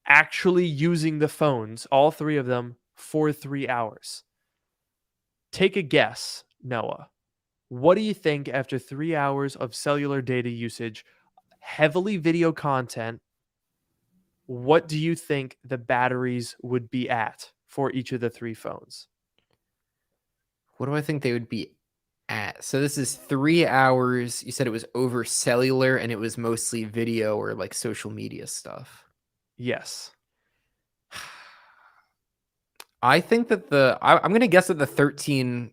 [SPEAKER 1] actually using the phones, all three of them, for 3 hours. Take a guess, Noah. What do you think after 3 hours of cellular data usage, heavily video content? What do you think the batteries would be at for each of the three phones?
[SPEAKER 2] What do I think they would be at? So this is 3 hours. You said it was over cellular and it was mostly video or like social media stuff.
[SPEAKER 1] Yes.
[SPEAKER 2] I think that I'm going to guess that the 13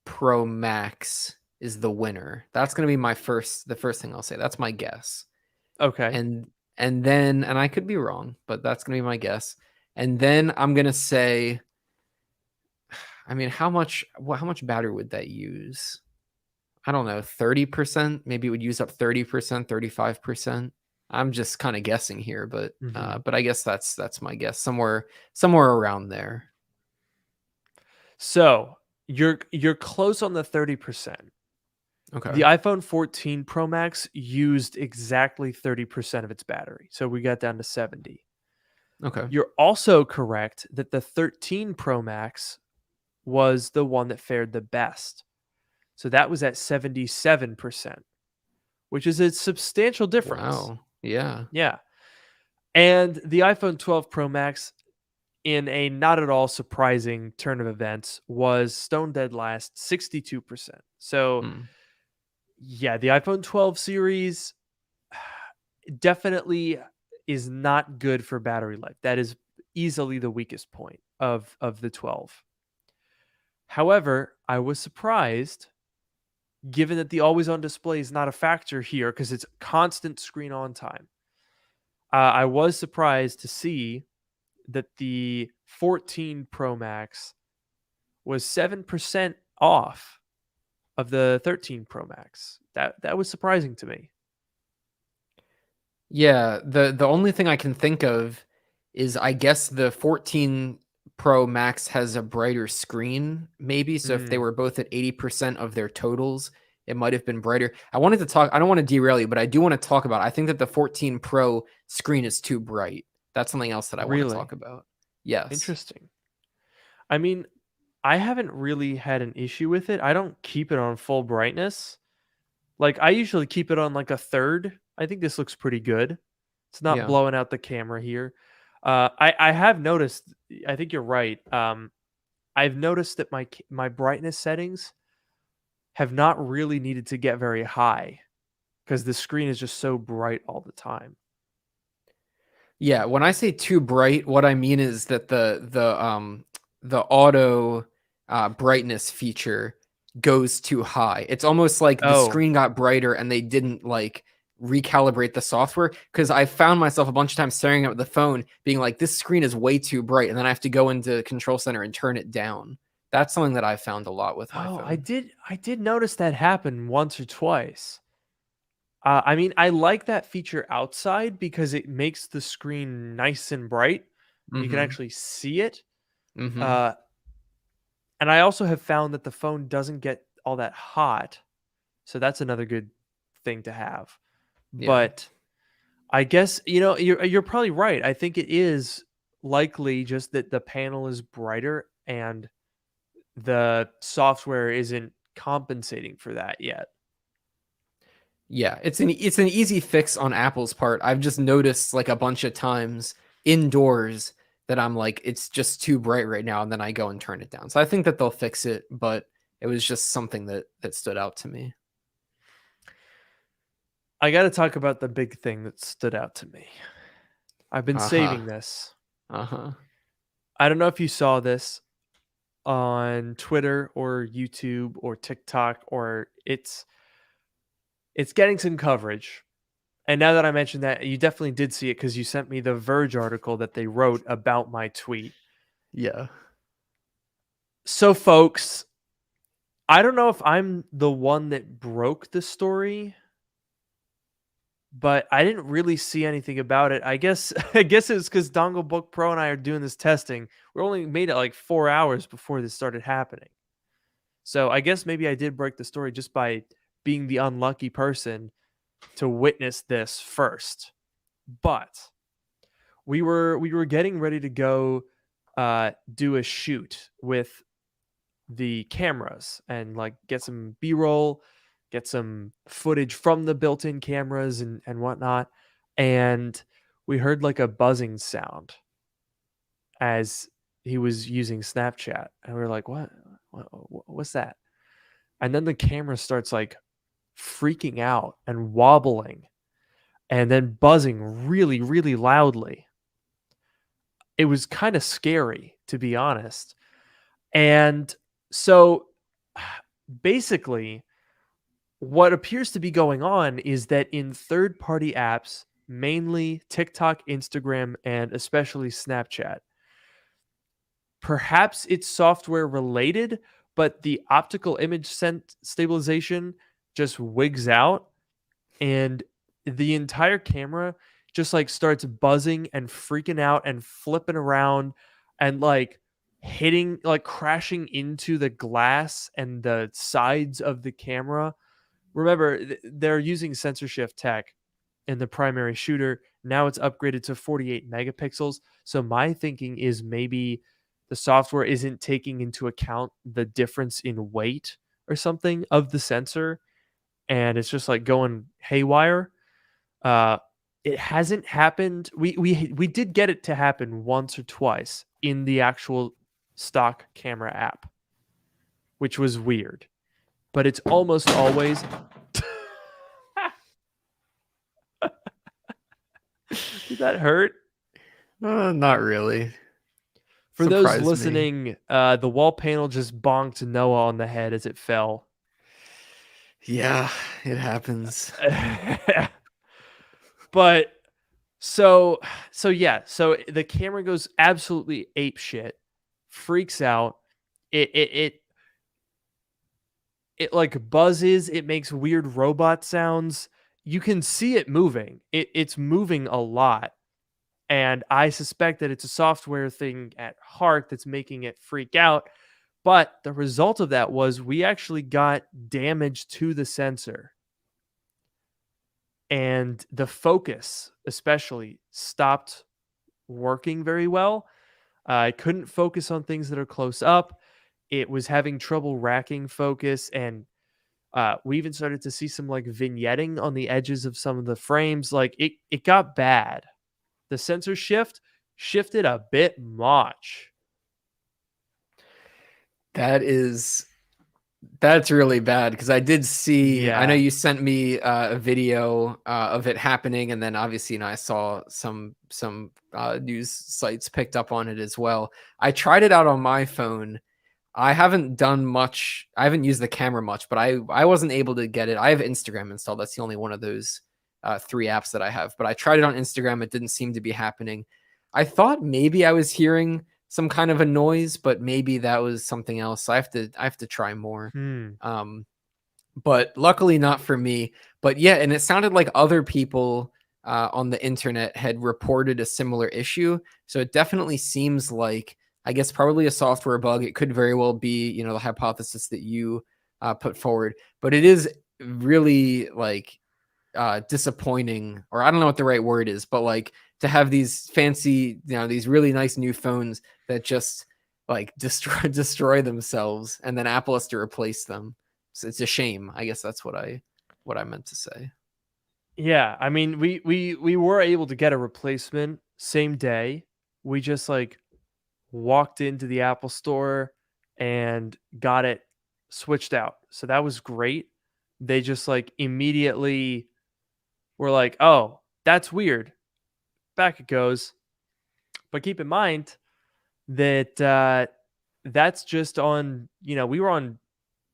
[SPEAKER 2] Pro Max is the winner. That's going to be the first thing I'll say. That's my guess.
[SPEAKER 1] Okay.
[SPEAKER 2] And then I could be wrong, but that's going to be my guess. And then I'm going to say, I mean, how much battery would that use? I don't know, 30%. Maybe it would use up 30%, 35%. I'm just kind of guessing here, but I guess that's my guess, somewhere around there.
[SPEAKER 1] So you're close on the 30%.
[SPEAKER 2] Okay.
[SPEAKER 1] The iPhone 14 Pro Max used exactly 30% of its battery. So we got down to 70.
[SPEAKER 2] Okay.
[SPEAKER 1] You're also correct that the 13 Pro Max was the one that fared the best. So that was at 77%, which is a substantial difference.
[SPEAKER 2] Wow. Yeah.
[SPEAKER 1] Yeah. And the iPhone 12 Pro Max, in a not at all surprising turn of events, was stone dead last, 62%. So yeah, the iPhone 12 series definitely is not good for battery life. That is easily the weakest point of the 12. However, I was surprised, given that the always on display is not a factor here because it's constant screen on time. I was surprised to see that the 14 Pro Max was 7% off of the 13 Pro Max. That was surprising to me.
[SPEAKER 2] Yeah, the only thing I can think of is I guess the 14 Pro Max has a brighter screen, maybe. So if they were both at 80% of their totals, it might have been brighter. I don't want to derail you, but I do want to talk about, I think that the 14 Pro screen is too bright. That's something else that I want to talk about. Yes.
[SPEAKER 1] Interesting. I mean, I haven't really had an issue with it. I don't keep it on full brightness. Like, I usually keep it on like a third. I think this looks pretty good. It's not blowing out the camera here. I have noticed, I think you're right. I've noticed that my brightness settings have not really needed to get very high because the screen is just so bright all the time.
[SPEAKER 2] Yeah, when I say too bright, what I mean is that the auto brightness feature goes too high. It's almost like the screen got brighter and they didn't like recalibrate the software, because I found myself a bunch of times staring at the phone being like, this screen is way too bright, and then I have to go into Control Center and turn it down. That's something that I found a lot with my phone.
[SPEAKER 1] I did notice that happen once or twice. I mean, I like that feature outside because it makes the screen nice and bright. You can actually see it. And I also have found that the phone doesn't get all that hot. So that's another good thing to have. Yeah. But I guess, you're probably right. I think it is likely just that the panel is brighter and the software isn't compensating for that yet.
[SPEAKER 2] Yeah, it's an easy fix on Apple's part. I've just noticed like a bunch of times indoors that I'm like, it's just too bright right now, and then I go and turn it down. So I think that they'll fix it, but it was just something that stood out to me.
[SPEAKER 1] I got to talk about the big thing that stood out to me. I've been saving this. I don't know if you saw this on Twitter or YouTube or TikTok, or it's It's getting some coverage. And now that I mentioned that, you definitely did see it because you sent me the Verge article that they wrote about my tweet.
[SPEAKER 2] Yeah.
[SPEAKER 1] So, folks, I don't know if I'm the one that broke the story, but I didn't really see anything about it. I guess I guess it's because Dongle Book Pro and I are doing this testing. We only made it like 4 hours before this started happening. So I guess maybe I did break the story just by being the unlucky person to witness this first. But we were getting ready to go do a shoot with the cameras and like get some b-roll, get some footage from the built-in cameras and whatnot. And we heard like a buzzing sound as he was using Snapchat, and we were like, what's that? And then the camera starts like freaking out and wobbling and then buzzing really, really loudly. It was kind of scary, to be honest. And so basically, what appears to be going on is that in third party apps, mainly TikTok, Instagram, and especially Snapchat, perhaps it's software related, but the optical image stabilization just wigs out and the entire camera just like starts buzzing and freaking out and flipping around and like hitting, like crashing into the glass and the sides of the camera. Remember, they're using sensor shift tech in the primary shooter. Now it's upgraded to 48 megapixels. So my thinking is maybe the software isn't taking into account the difference in weight or something of the sensor, and it's just like going haywire. Uh, it hasn't happened. We did get it to happen once or twice in the actual stock camera app, which was weird. But it's almost always. Did that hurt?
[SPEAKER 2] Not really.
[SPEAKER 1] For those
[SPEAKER 2] Surprised me.
[SPEAKER 1] listening, the wall panel just bonked Noah on the head as it fell.
[SPEAKER 2] Yeah, it happens.
[SPEAKER 1] But so yeah, so the camera goes absolutely ape shit, freaks out. It like buzzes, it makes weird robot sounds. You can see it moving. It's moving a lot. And I suspect that it's a software thing at heart that's making it freak out. But the result of that was we actually got damage to the sensor. And the focus, especially, stopped working very well. I couldn't focus on things that are close up. It was having trouble racking focus. And we even started to see some like vignetting on the edges of some of the frames. Like it got bad. The sensor shifted a bit much.
[SPEAKER 2] That's really bad because I did see. I know
[SPEAKER 1] Yeah.
[SPEAKER 2] you sent me a video of it happening, and then obviously, I saw some news sites picked up on it as well. I tried it out on my phone. I haven't done much. I haven't used the camera much, but I wasn't able to get it. I have Instagram installed. That's the only one of those 3 apps that I have. But I tried it on Instagram. It didn't seem to be happening. I thought maybe I was hearing some kind of a noise, but maybe that was something else. I have to try more. But luckily not for me. But yeah, and it sounded like other people on the internet had reported a similar issue. So it definitely seems like, I guess, probably a software bug. It could very well be, the hypothesis that you put forward. But it is really like disappointing, or I don't know what the right word is, but like to have these fancy, these really nice new phones that just like destroy themselves, and then Apple has to replace them. So it's a shame. I guess that's what I meant to say.
[SPEAKER 1] Yeah, I mean, we were able to get a replacement same day. We just like walked into the Apple store and got it switched out. So that was great. They just like immediately were like, "Oh, that's weird." Back it goes. But keep in mind that that's just on, we were on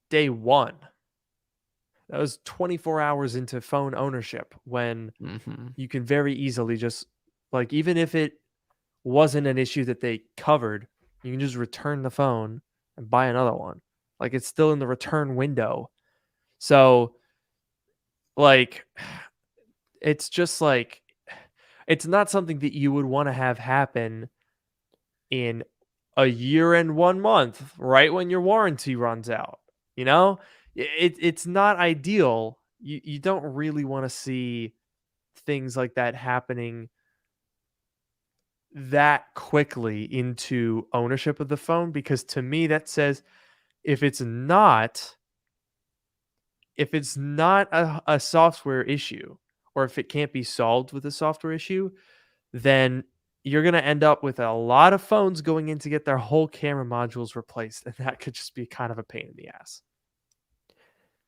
[SPEAKER 1] day 1. That was 24 hours into phone ownership when
[SPEAKER 2] Hmm.
[SPEAKER 1] you can very easily just, like, even if it wasn't an issue that they covered, you can just return the phone and buy another one. Like, it's still in the return window. So, like, it's just like, it's not something that you would want to have happen in a year and 1 month, right when your warranty runs out. You know, it's not ideal. You don't really want to see things like that happening that quickly into ownership of the phone, because to me that says, if it's not a software issue, or if it can't be solved with a software issue, then you're going to end up with a lot of phones going in to get their whole camera modules replaced, and that could just be kind of a pain in the ass.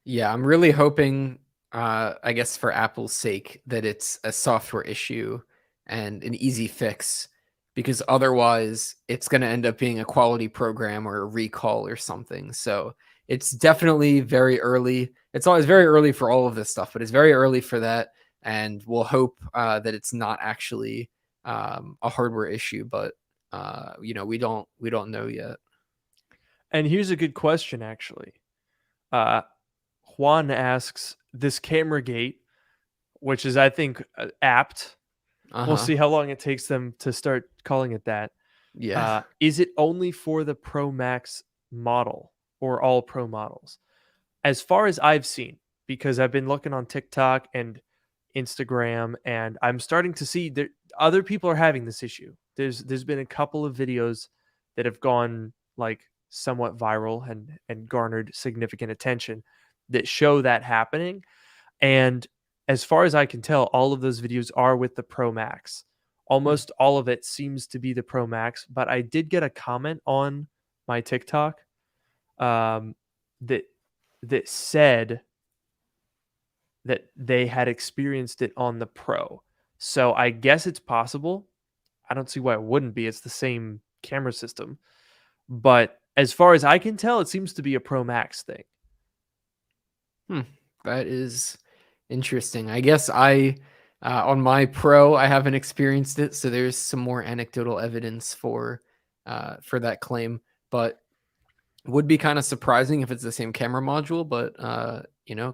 [SPEAKER 2] Yeah, I'm really hoping, I guess for Apple's sake, that it's a software issue and an easy fix, because otherwise it's going to end up being a quality program or a recall or something. So it's definitely very early. It's always very early for all of this stuff, but it's very early for that. And we'll hope that it's not actually a hardware issue, but we don't know yet.
[SPEAKER 1] And here's a good question, actually. uh Juan asks, this camera gate, which is, I think, apt. We'll
[SPEAKER 2] Uh-huh.
[SPEAKER 1] see how long it takes them to start calling it that.
[SPEAKER 2] Yeah.
[SPEAKER 1] Is it only for the Pro Max model or all Pro models? As far as I've seen, because I've been looking on TikTok and Instagram, and I'm starting to see that other people are having this issue. There's been a couple of videos that have gone, like, somewhat viral and garnered significant attention that show that happening. And as far as I can tell, all of those videos are with the Pro Max.
[SPEAKER 2] Hmm.
[SPEAKER 1] Almost all of it seems to be the Pro Max, but I did get a comment on my TikTok, um, that said that they had experienced it on the Pro. So I guess it's possible. I don't see why it wouldn't be. It's the same camera system. But as far as I can tell, it seems to be a Pro Max thing.
[SPEAKER 2] Hmm. That is interesting. I guess on my Pro, I haven't experienced it, so there's some more anecdotal evidence for that claim. But would be kind of surprising if it's the same camera module, but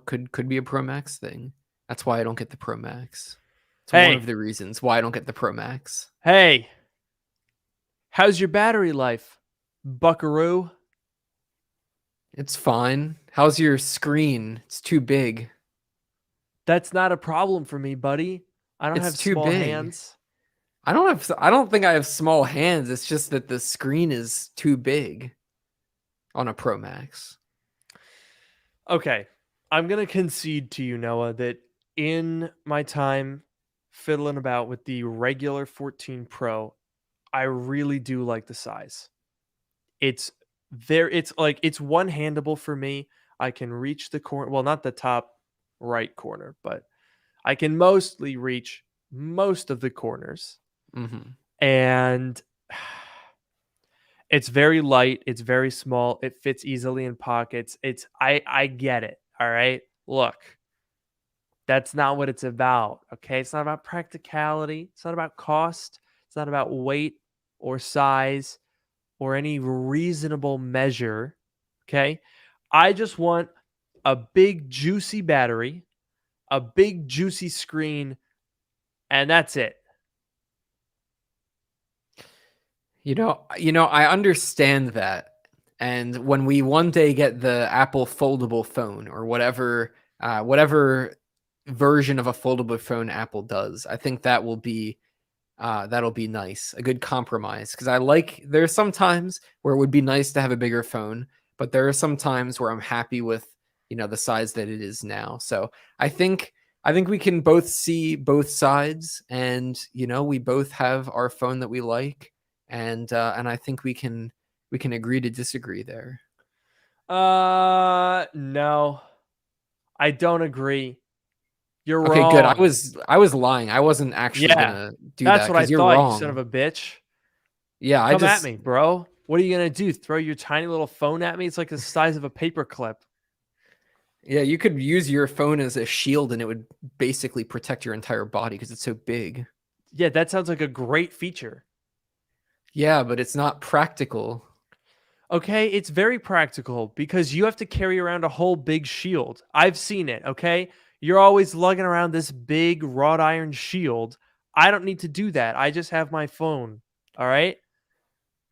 [SPEAKER 2] could be a Pro Max thing. That's why I don't get the Pro Max. It's one of
[SPEAKER 1] Hey,
[SPEAKER 2] the reasons why I don't get the Pro Max.
[SPEAKER 1] hey, how's your battery life, buckaroo?
[SPEAKER 2] It's fine. How's your screen? It's too big.
[SPEAKER 1] That's not a problem for me, buddy. I don't
[SPEAKER 2] It's
[SPEAKER 1] have
[SPEAKER 2] too
[SPEAKER 1] small
[SPEAKER 2] big.
[SPEAKER 1] hands.
[SPEAKER 2] I don't think I have small hands. It's just that the screen is too big on a Pro Max.
[SPEAKER 1] Okay, I'm going to concede to you, Noah, that in my time fiddling about with the regular 14 Pro, I really do like the size. It's it's like, it's one-handable for me. I can reach the corner, well, not the top right corner, but I can mostly reach most of the corners.
[SPEAKER 2] Hmm.
[SPEAKER 1] And it's very light, it's very small, it fits easily in pockets. I get it. All right. Look, that's not what it's about. Okay. It's not about practicality. It's not about cost. It's not about weight or size or any reasonable measure. Okay. I just want a big, juicy battery, a big, juicy screen, and that's it.
[SPEAKER 2] I understand that. And when we one day get the Apple foldable phone or whatever version of a foldable phone Apple does, I think that'll be nice, a good compromise. Because there are some times where it would be nice to have a bigger phone, but there are some times where I'm happy with the size that it is now. So I think we can both see both sides, and we both have our phone that we like, and I think we can agree to disagree there.
[SPEAKER 1] No, I don't agree. You're
[SPEAKER 2] Okay, good. I
[SPEAKER 1] wrong.
[SPEAKER 2] was I was lying. I wasn't actually
[SPEAKER 1] Yeah,
[SPEAKER 2] gonna do
[SPEAKER 1] that's
[SPEAKER 2] that
[SPEAKER 1] what I
[SPEAKER 2] because you're
[SPEAKER 1] thought, you son of
[SPEAKER 2] wrong.
[SPEAKER 1] a bitch.
[SPEAKER 2] Yeah, I
[SPEAKER 1] Come at
[SPEAKER 2] just
[SPEAKER 1] me, bro. What are you gonna do? Throw your tiny little phone at me? It's like the size of a paper clip.
[SPEAKER 2] Yeah, you could use your phone as a shield and it would basically protect your entire body because it's so big.
[SPEAKER 1] Yeah, that sounds like a great feature.
[SPEAKER 2] Yeah, but it's not practical.
[SPEAKER 1] Okay, it's very practical because you have to carry around a whole big shield. I've seen it, okay? You're always lugging around this big wrought iron shield. I don't need to do that. I just have my phone. All right?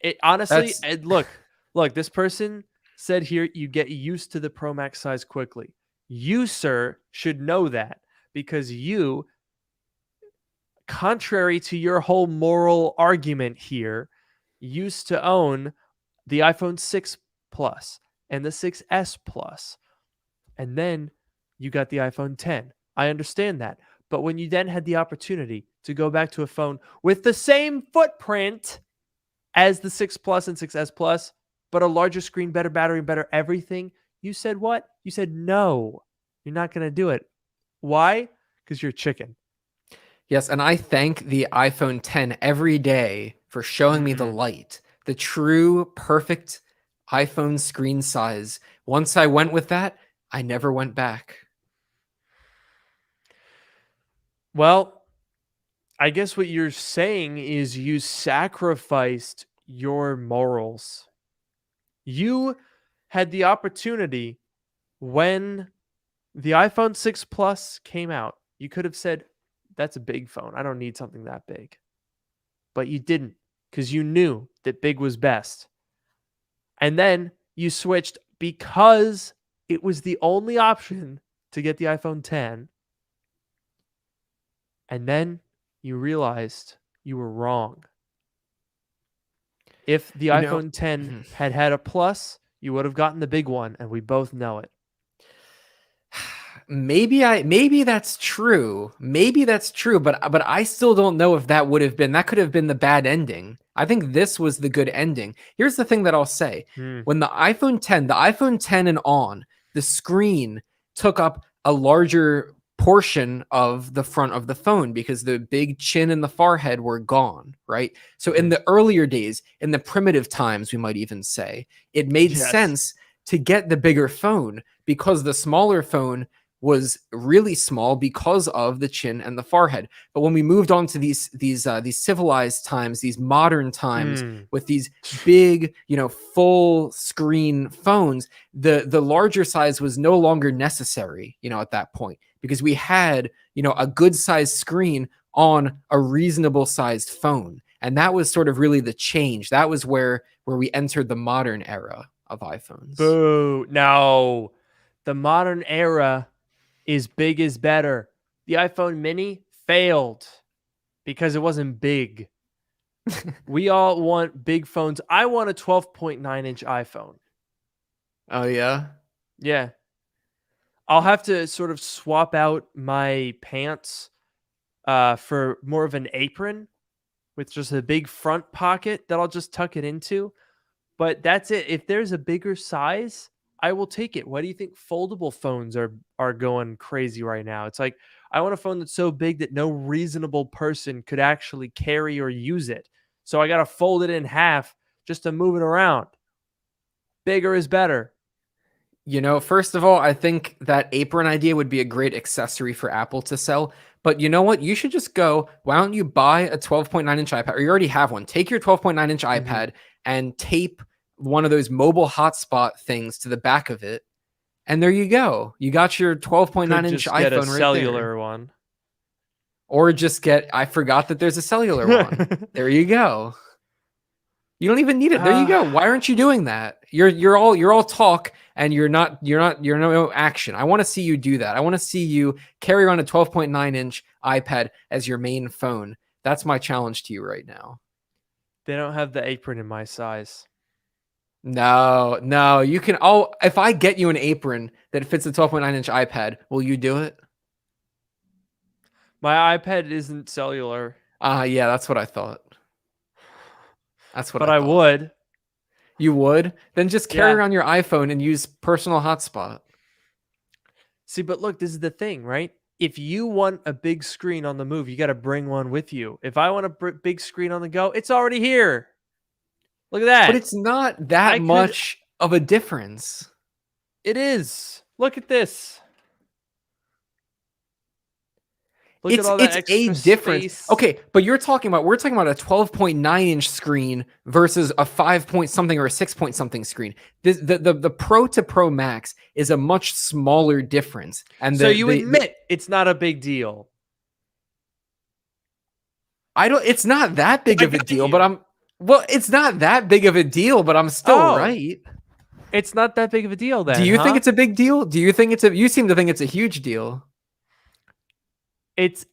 [SPEAKER 1] It honestly,
[SPEAKER 2] That's
[SPEAKER 1] look, this person said here you get used to the Pro Max size quickly. You, sir, should know that because you, contrary to your whole moral argument here, used to own the iPhone 6 Plus and the 6S Plus. And then you got the iPhone 10. I understand that. But when you then had the opportunity to go back to a phone with the same footprint as the 6 Plus and 6S Plus, but a larger screen, better battery, better everything, you said what? You said no. You're not going to do it. Why? Because you're a chicken.
[SPEAKER 2] Yes, and I thank the iPhone 10 every day for showing me the light, the true perfect iPhone screen size. Once I went with that, I never went back.
[SPEAKER 1] Well, I guess what you're saying is you sacrificed your morals. You had the opportunity when the iPhone 6 Plus came out. You could have said, that's a big phone. I don't need something that big. But you didn't because you knew that big was best. And then you switched because it was the only option to get the iPhone 10. And then you realized you were wrong. If the iPhone 10 had had a plus, you would have gotten the big one, and we both know it.
[SPEAKER 2] Maybe that's true. Maybe that's true, but I still don't know if that could have been the bad ending. I think this was the good ending. Here's the thing that I'll say. When the iPhone 10 and on, the screen took up a larger portion of the front of the phone because the big chin and the forehead were gone, right? So in the earlier days, in the primitive times, we might even say, it made sense to get the bigger phone because the smaller phone was really small because of the chin and the forehead. But when we moved on to these civilized times, these modern times with these big, full screen phones, the larger size was no longer necessary, at that point, because we had, a good sized screen on a reasonable sized phone. And that was sort of really the change. That was where we entered the modern era of iPhones.
[SPEAKER 1] Boo. No. The modern era is big is better. The iPhone mini failed because it wasn't big. We all want big phones. I want a 12.9-inch iPhone.
[SPEAKER 2] Oh, yeah?
[SPEAKER 1] Yeah. I'll have to sort of swap out my pants for more of an apron with just a big front pocket that I'll just tuck it into. But that's it. If there's a bigger size, I will take it. Why do you think foldable phones are going crazy right now? It's like, I want a phone that's so big that no reasonable person could actually carry or use it. So I got to fold it in half just to move it around. Bigger is better.
[SPEAKER 2] First of all, I think that apron idea would be a great accessory for Apple to sell. But you know what? You should just go, why don't you buy a 12.9-inch iPad? Or you already have one. Take your 12.9-inch iPad and tape one of those mobile hotspot things to the back of it. And there you go. You got your 12.9-inch iPhone
[SPEAKER 1] get a
[SPEAKER 2] right
[SPEAKER 1] cellular
[SPEAKER 2] there.
[SPEAKER 1] one.
[SPEAKER 2] Or just I forgot that there's a cellular one. There you go. You don't even need it. There you go. Why aren't you doing that? You're all talk and you're no action. I want to see you do that. I want to see you carry around a 12.9-inch iPad as your main phone. That's my challenge to you right now.
[SPEAKER 1] They don't have the apron in my size.
[SPEAKER 2] No, you can. If I get you an apron that fits a 12.9-inch iPad, will you do it?
[SPEAKER 1] My iPad isn't cellular.
[SPEAKER 2] Yeah, that's what I thought.
[SPEAKER 1] But I would.
[SPEAKER 2] You would? Then just carry around your iPhone and use personal hotspot.
[SPEAKER 1] See, but look, this is the thing, right? If you want a big screen on the move, you got to bring one with you. If I want a big screen on the go, it's already here. Look at that.
[SPEAKER 2] But it's not that much of a difference.
[SPEAKER 1] It is. Look at this. Look at all that
[SPEAKER 2] It's a
[SPEAKER 1] extra
[SPEAKER 2] difference.
[SPEAKER 1] space.
[SPEAKER 2] Okay, but we're talking about a 12.9-inch screen versus a 5 point something or a 6 point something screen. The Pro to Pro Max is a much smaller difference. And
[SPEAKER 1] So you admit it's not a big deal.
[SPEAKER 2] it's not that big
[SPEAKER 1] I
[SPEAKER 2] of a
[SPEAKER 1] got
[SPEAKER 2] deal,
[SPEAKER 1] you.
[SPEAKER 2] it's not that big of a deal, but I'm still
[SPEAKER 1] Oh.
[SPEAKER 2] right.
[SPEAKER 1] It's not that big of a deal then.
[SPEAKER 2] Do you think
[SPEAKER 1] huh?
[SPEAKER 2] it's a big deal? Do you think you seem to think it's a huge deal?
[SPEAKER 1] It's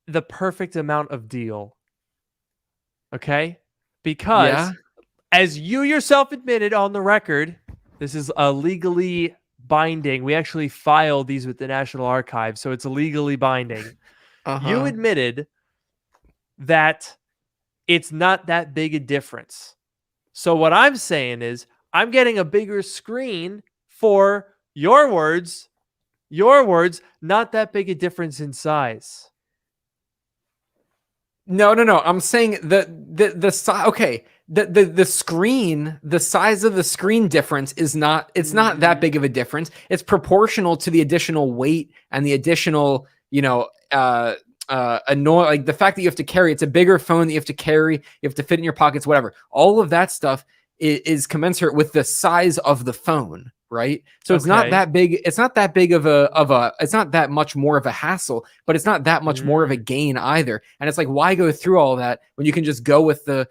[SPEAKER 1] the perfect amount of deal. Okay? Because
[SPEAKER 2] Yeah.
[SPEAKER 1] as you yourself admitted on the record, this is a legally binding. We actually filed these with the National Archives, so it's legally binding. You admitted that it's not that big a difference. So what I'm saying is I'm getting a bigger screen for your words, not that big a difference in size.
[SPEAKER 2] No. I'm saying the size. Okay, the screen, the size of the screen difference is not. It's not that big of a difference. It's proportional to the additional weight and the additional, like the fact that you have to carry. It's a bigger phone that you have to carry. You have to fit in your pockets. Whatever. All of that stuff is commensurate with the size of the phone. Right. So it's not
[SPEAKER 1] Okay.
[SPEAKER 2] that big. It's not that big of a, it's not that much more of a hassle, but it's not that much more of a gain either. And it's like, why go through all that when you can just go with the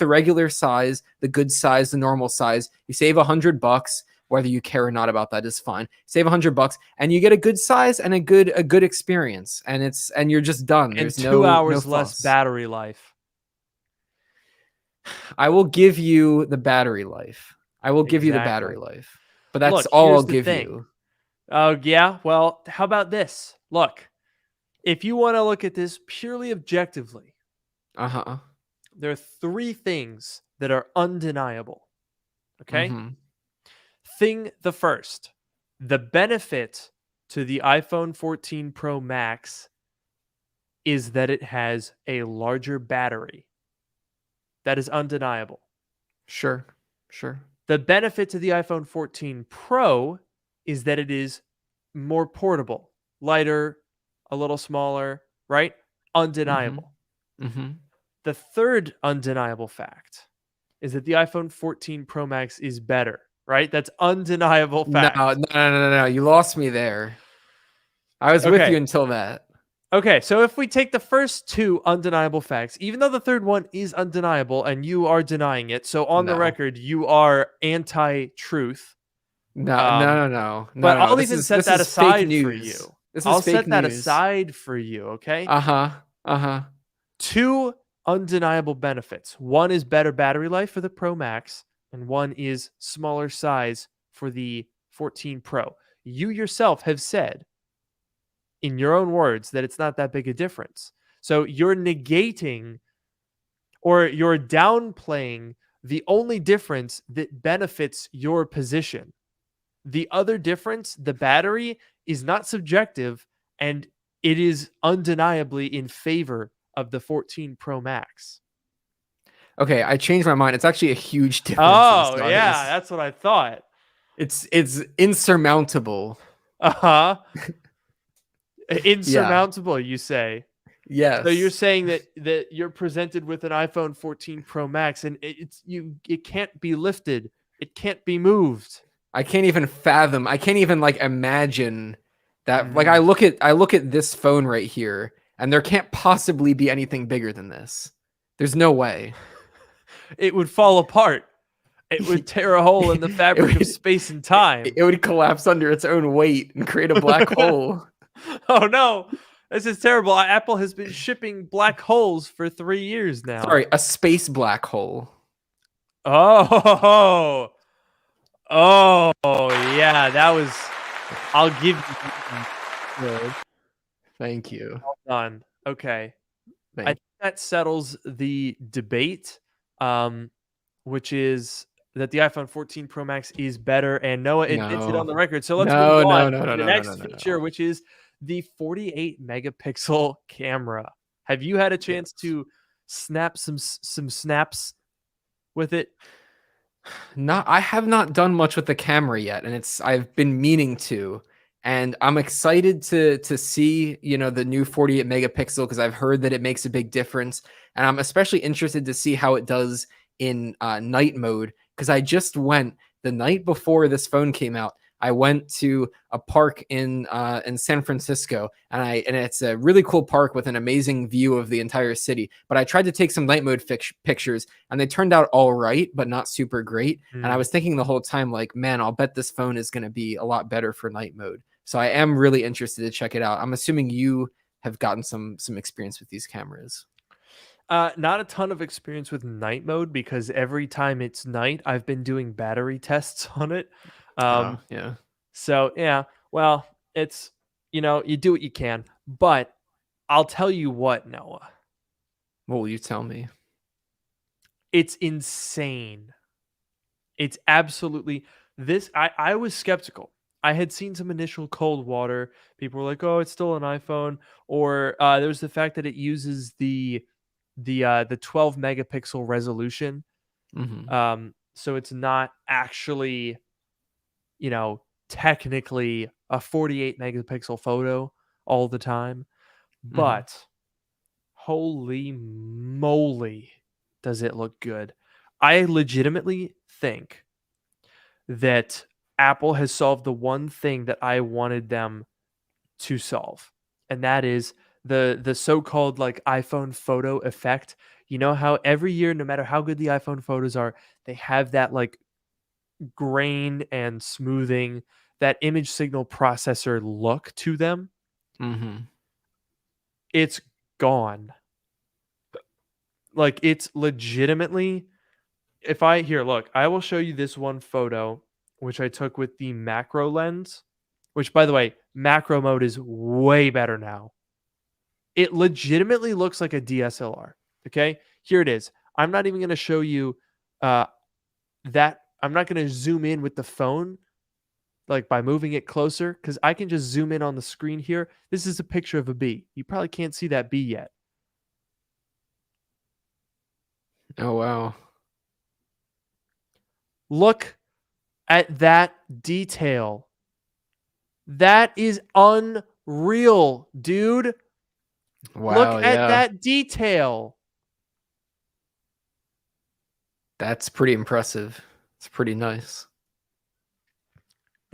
[SPEAKER 2] regular size, the good size, the normal size. You save $100, whether you care or not about that is fine. Save $100 and you get a good size and a good experience. And you're just done.
[SPEAKER 1] And
[SPEAKER 2] There's
[SPEAKER 1] 2 hours
[SPEAKER 2] no
[SPEAKER 1] less
[SPEAKER 2] fuss.
[SPEAKER 1] battery life.
[SPEAKER 2] I will give you the battery life. But that's
[SPEAKER 1] Look,
[SPEAKER 2] all
[SPEAKER 1] here's
[SPEAKER 2] I'll
[SPEAKER 1] the
[SPEAKER 2] give
[SPEAKER 1] thing.
[SPEAKER 2] you.
[SPEAKER 1] Oh, yeah? Well, how about this? Look, if you want to look at this purely objectively, there are 3 things that are undeniable. Okay? The first, the benefit to the iPhone 14 Pro Max is that it has a larger battery. That is undeniable.
[SPEAKER 2] Sure.
[SPEAKER 1] The benefit to the iPhone 14 Pro is that it is more portable, lighter, a little smaller, right? Undeniable. The third undeniable fact is that the iPhone 14 Pro Max is better, right? That's undeniable fact.
[SPEAKER 2] No. You lost me there. I was with you until that.
[SPEAKER 1] Okay, so if we take the first 2 undeniable facts, even though the third one is undeniable and you are denying it, so on the record, you are anti-truth.
[SPEAKER 2] No.
[SPEAKER 1] But I'll even set that aside for you.
[SPEAKER 2] I'll set
[SPEAKER 1] that aside for you, okay? 2 undeniable benefits. One is better battery life for the Pro Max, and one is smaller size for the 14 Pro. You yourself have said, in your own words, that it's not that big a difference. So you're negating or you're downplaying the only difference that benefits your position. The other difference, the battery, is not subjective, and it is undeniably in favor of the 14 Pro Max.
[SPEAKER 2] Okay, I changed my mind. It's actually a huge difference.
[SPEAKER 1] Oh, yeah, that's what I thought.
[SPEAKER 2] It's insurmountable.
[SPEAKER 1] Insurmountable, you say?
[SPEAKER 2] Yes.
[SPEAKER 1] So you're saying that you're presented with an iPhone 14 Pro Max and it can't be lifted. It can't be moved.
[SPEAKER 2] I can't even fathom. I can't even imagine that. Like I look at this phone right here and there can't possibly be anything bigger than this. There's no way.
[SPEAKER 1] It would fall apart. It would tear a hole in the fabric of space and time.
[SPEAKER 2] It would collapse under its own weight and create a black hole.
[SPEAKER 1] Oh no, this is terrible. Apple has been shipping black holes for 3 years now.
[SPEAKER 2] Sorry, a space black hole.
[SPEAKER 1] Oh, yeah, that was. I'll give you.
[SPEAKER 2] Good. Thank you.
[SPEAKER 1] Well done. Okay. I think that settles the debate, which is that the iPhone 14 Pro Max is better, and Noah admits it on the record. So let's move on to the next feature, which is the 48 megapixel camera. Have you had a chance to snap some snaps with it?
[SPEAKER 2] I have not done much with the camera yet, and I've been meaning to. And I'm excited to see, the new 48 megapixel because I've heard that it makes a big difference. And I'm especially interested to see how it does in night mode because I just went the night before this phone came out. I went to a park in San Francisco, and it's a really cool park with an amazing view of the entire city. But I tried to take some night mode pictures, and they turned out all right, but not super great. And I was thinking the whole time, like, man, I'll bet this phone is going to be a lot better for night mode. So I am really interested to check it out. I'm assuming you have gotten some experience with these cameras.
[SPEAKER 1] Not a ton of experience with night mode because every time it's night, I've been doing battery tests on it.
[SPEAKER 2] Yeah.
[SPEAKER 1] So yeah, well, it's you do what you can, but I'll tell you what, Noah,
[SPEAKER 2] What will you tell me?
[SPEAKER 1] it's insane. It's absolutely this. I was skeptical. I had seen some initial cold water. People were like, "Oh, it's still an iPhone," or there's the fact that it uses the 12 megapixel resolution.
[SPEAKER 2] Hmm.
[SPEAKER 1] So it's not actually, technically a 48 megapixel photo all the time.
[SPEAKER 2] Hmm.
[SPEAKER 1] But holy moly, does it look good. I legitimately think that Apple has solved the one thing that I wanted them to solve, and that is the so-called like iPhone photo effect. You know how every year, no matter how good the iPhone photos are, they have that like grain and smoothing, that image signal processor look to them.
[SPEAKER 2] Hmm.
[SPEAKER 1] It's gone. Like it's legitimately, if I here look, I will show you this one photo which I took with the macro lens, which by the way, macro mode is way better now. It legitimately looks like a DSLR. Okay? Here it is. I'm not even going to show you uh that I'm not going to zoom in with the phone like by moving it closer cuz I can just zoom in on the screen here. This is a picture of a bee. You probably can't see that bee yet.
[SPEAKER 2] Oh, wow.
[SPEAKER 1] Look at that detail. That is unreal, dude. Look
[SPEAKER 2] Wow.
[SPEAKER 1] at
[SPEAKER 2] Yeah.
[SPEAKER 1] that detail.
[SPEAKER 2] That's pretty impressive. It's pretty nice.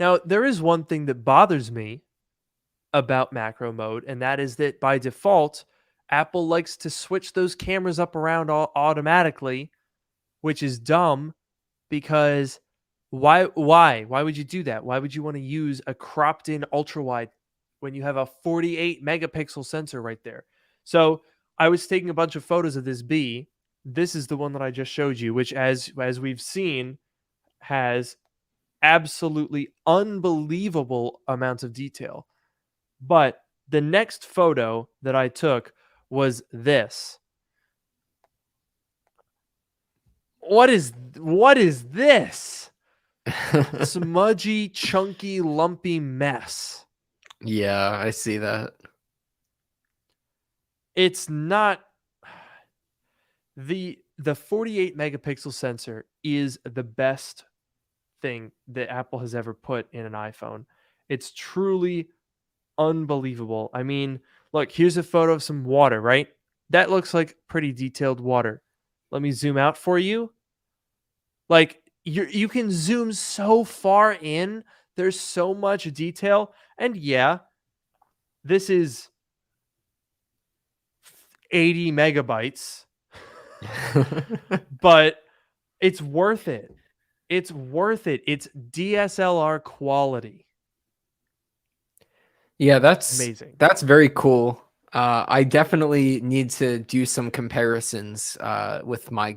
[SPEAKER 1] Now, there is one thing that bothers me about macro mode, and that is that by default, Apple likes to switch those cameras up around automatically, which is dumb because why would you do that? Why would you want to use a cropped in ultra wide when you have a 48 megapixel sensor right there? So I was taking a bunch of photos of this bee. This is the one that I just showed you, which as we've seen has absolutely unbelievable amounts of detail. But the next photo that I took was this. What is this? Smudgy, chunky, lumpy mess.
[SPEAKER 2] Yeah, I see that.
[SPEAKER 1] It's not the 48 megapixel sensor is the best thing that Apple has ever put in an iPhone. It's truly unbelievable. I mean, look, here's a photo of some water, right? That looks like pretty detailed water. Let me zoom out for you. Like you can zoom so far in. There's so much detail. And yeah, this is 80 megabytes, but it's worth it. It's worth it. It's DSLR quality.
[SPEAKER 2] Yeah, that's
[SPEAKER 1] Amazing.
[SPEAKER 2] that's very cool. I definitely need to do some comparisons with my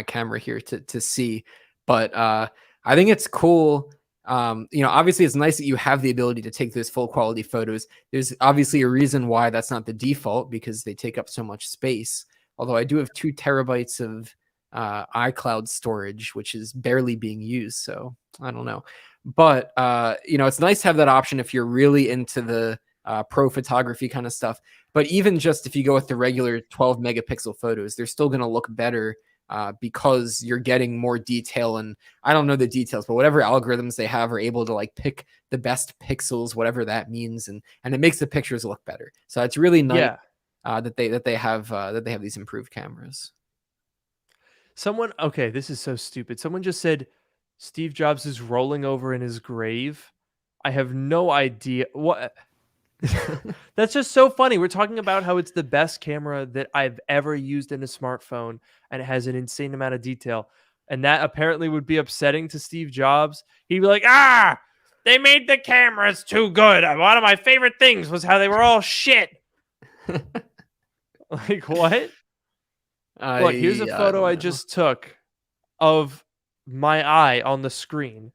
[SPEAKER 2] camera here to see, but I think it's cool. Obviously, it's nice that you have the ability to take those full quality photos. There's obviously a reason why that's not the default because they take up so much space. Although I do have 2 terabytes of iCloud storage, which is barely being used, so I don't know. But it's nice to have that option if you're really into the pro photography kind of stuff. But even just if you go with the regular 12 megapixel photos, they're still going to look better because you're getting more detail. And I don't know the details, but whatever algorithms they have are able to like pick the best pixels, whatever that means, and it makes the pictures look better. So it's really nice
[SPEAKER 1] Yeah.
[SPEAKER 2] that they have these improved cameras.
[SPEAKER 1] Okay, this is so stupid. Someone just said Steve Jobs is rolling over in his grave. I have no idea what. That's just so funny. We're talking about how it's the best camera that I've ever used in a smartphone and it has an insane amount of detail. And that apparently would be upsetting to Steve Jobs. He'd be like, they made the cameras too good. One of my favorite things was how they were all shit. Like, what? Look, here's a photo I just took of my eye on the screen.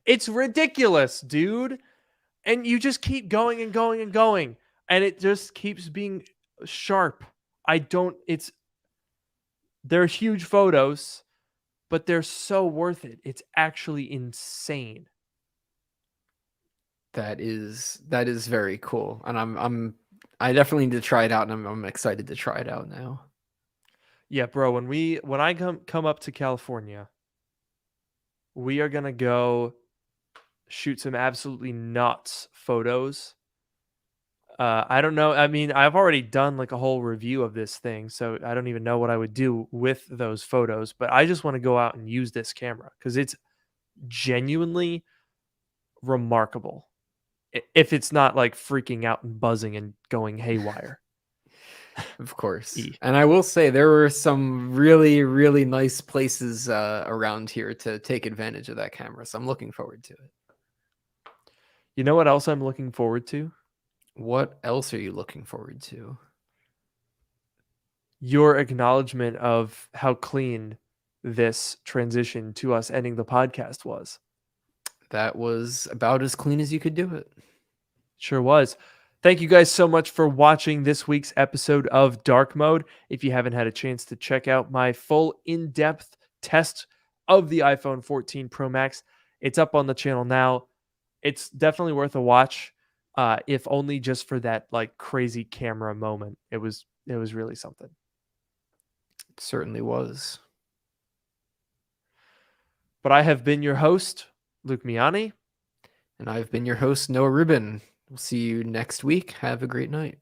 [SPEAKER 1] It's ridiculous, dude. And you just keep going and going and going. And it just keeps being sharp. They're huge photos, but they're so worth it. It's actually insane.
[SPEAKER 2] That is very cool. And I definitely need to try it out, and I'm excited to try it out now.
[SPEAKER 1] Yeah, bro, when I come up to California, we are gonna go shoot some absolutely nuts photos. I don't know. I mean, I've already done like a whole review of this thing, so I don't even know what I would do with those photos, but I just want to go out and use this camera because it's genuinely remarkable. If it's not like freaking out and buzzing and going haywire.
[SPEAKER 2] Of course. And I will say there were some really, really nice places around here to take advantage of that camera. So I'm looking forward to it.
[SPEAKER 1] You know what else I'm looking forward to?
[SPEAKER 2] What else are you looking forward to?
[SPEAKER 1] Your acknowledgement of how clean this transition to us ending the podcast was.
[SPEAKER 2] That was about as clean as you could do it.
[SPEAKER 1] Sure was. Thank you guys so much for watching this week's episode of Dark Mode. If you haven't had a chance to check out my full in-depth test of the iPhone 14 Pro Max, it's up on the channel now. It's definitely worth a watch, if only just for that like crazy camera moment. It was really something.
[SPEAKER 2] It certainly was.
[SPEAKER 1] But I have been your host, Luke Miani.
[SPEAKER 2] And I've been your host, Noah Rubin. We'll see you next week. Have a great night.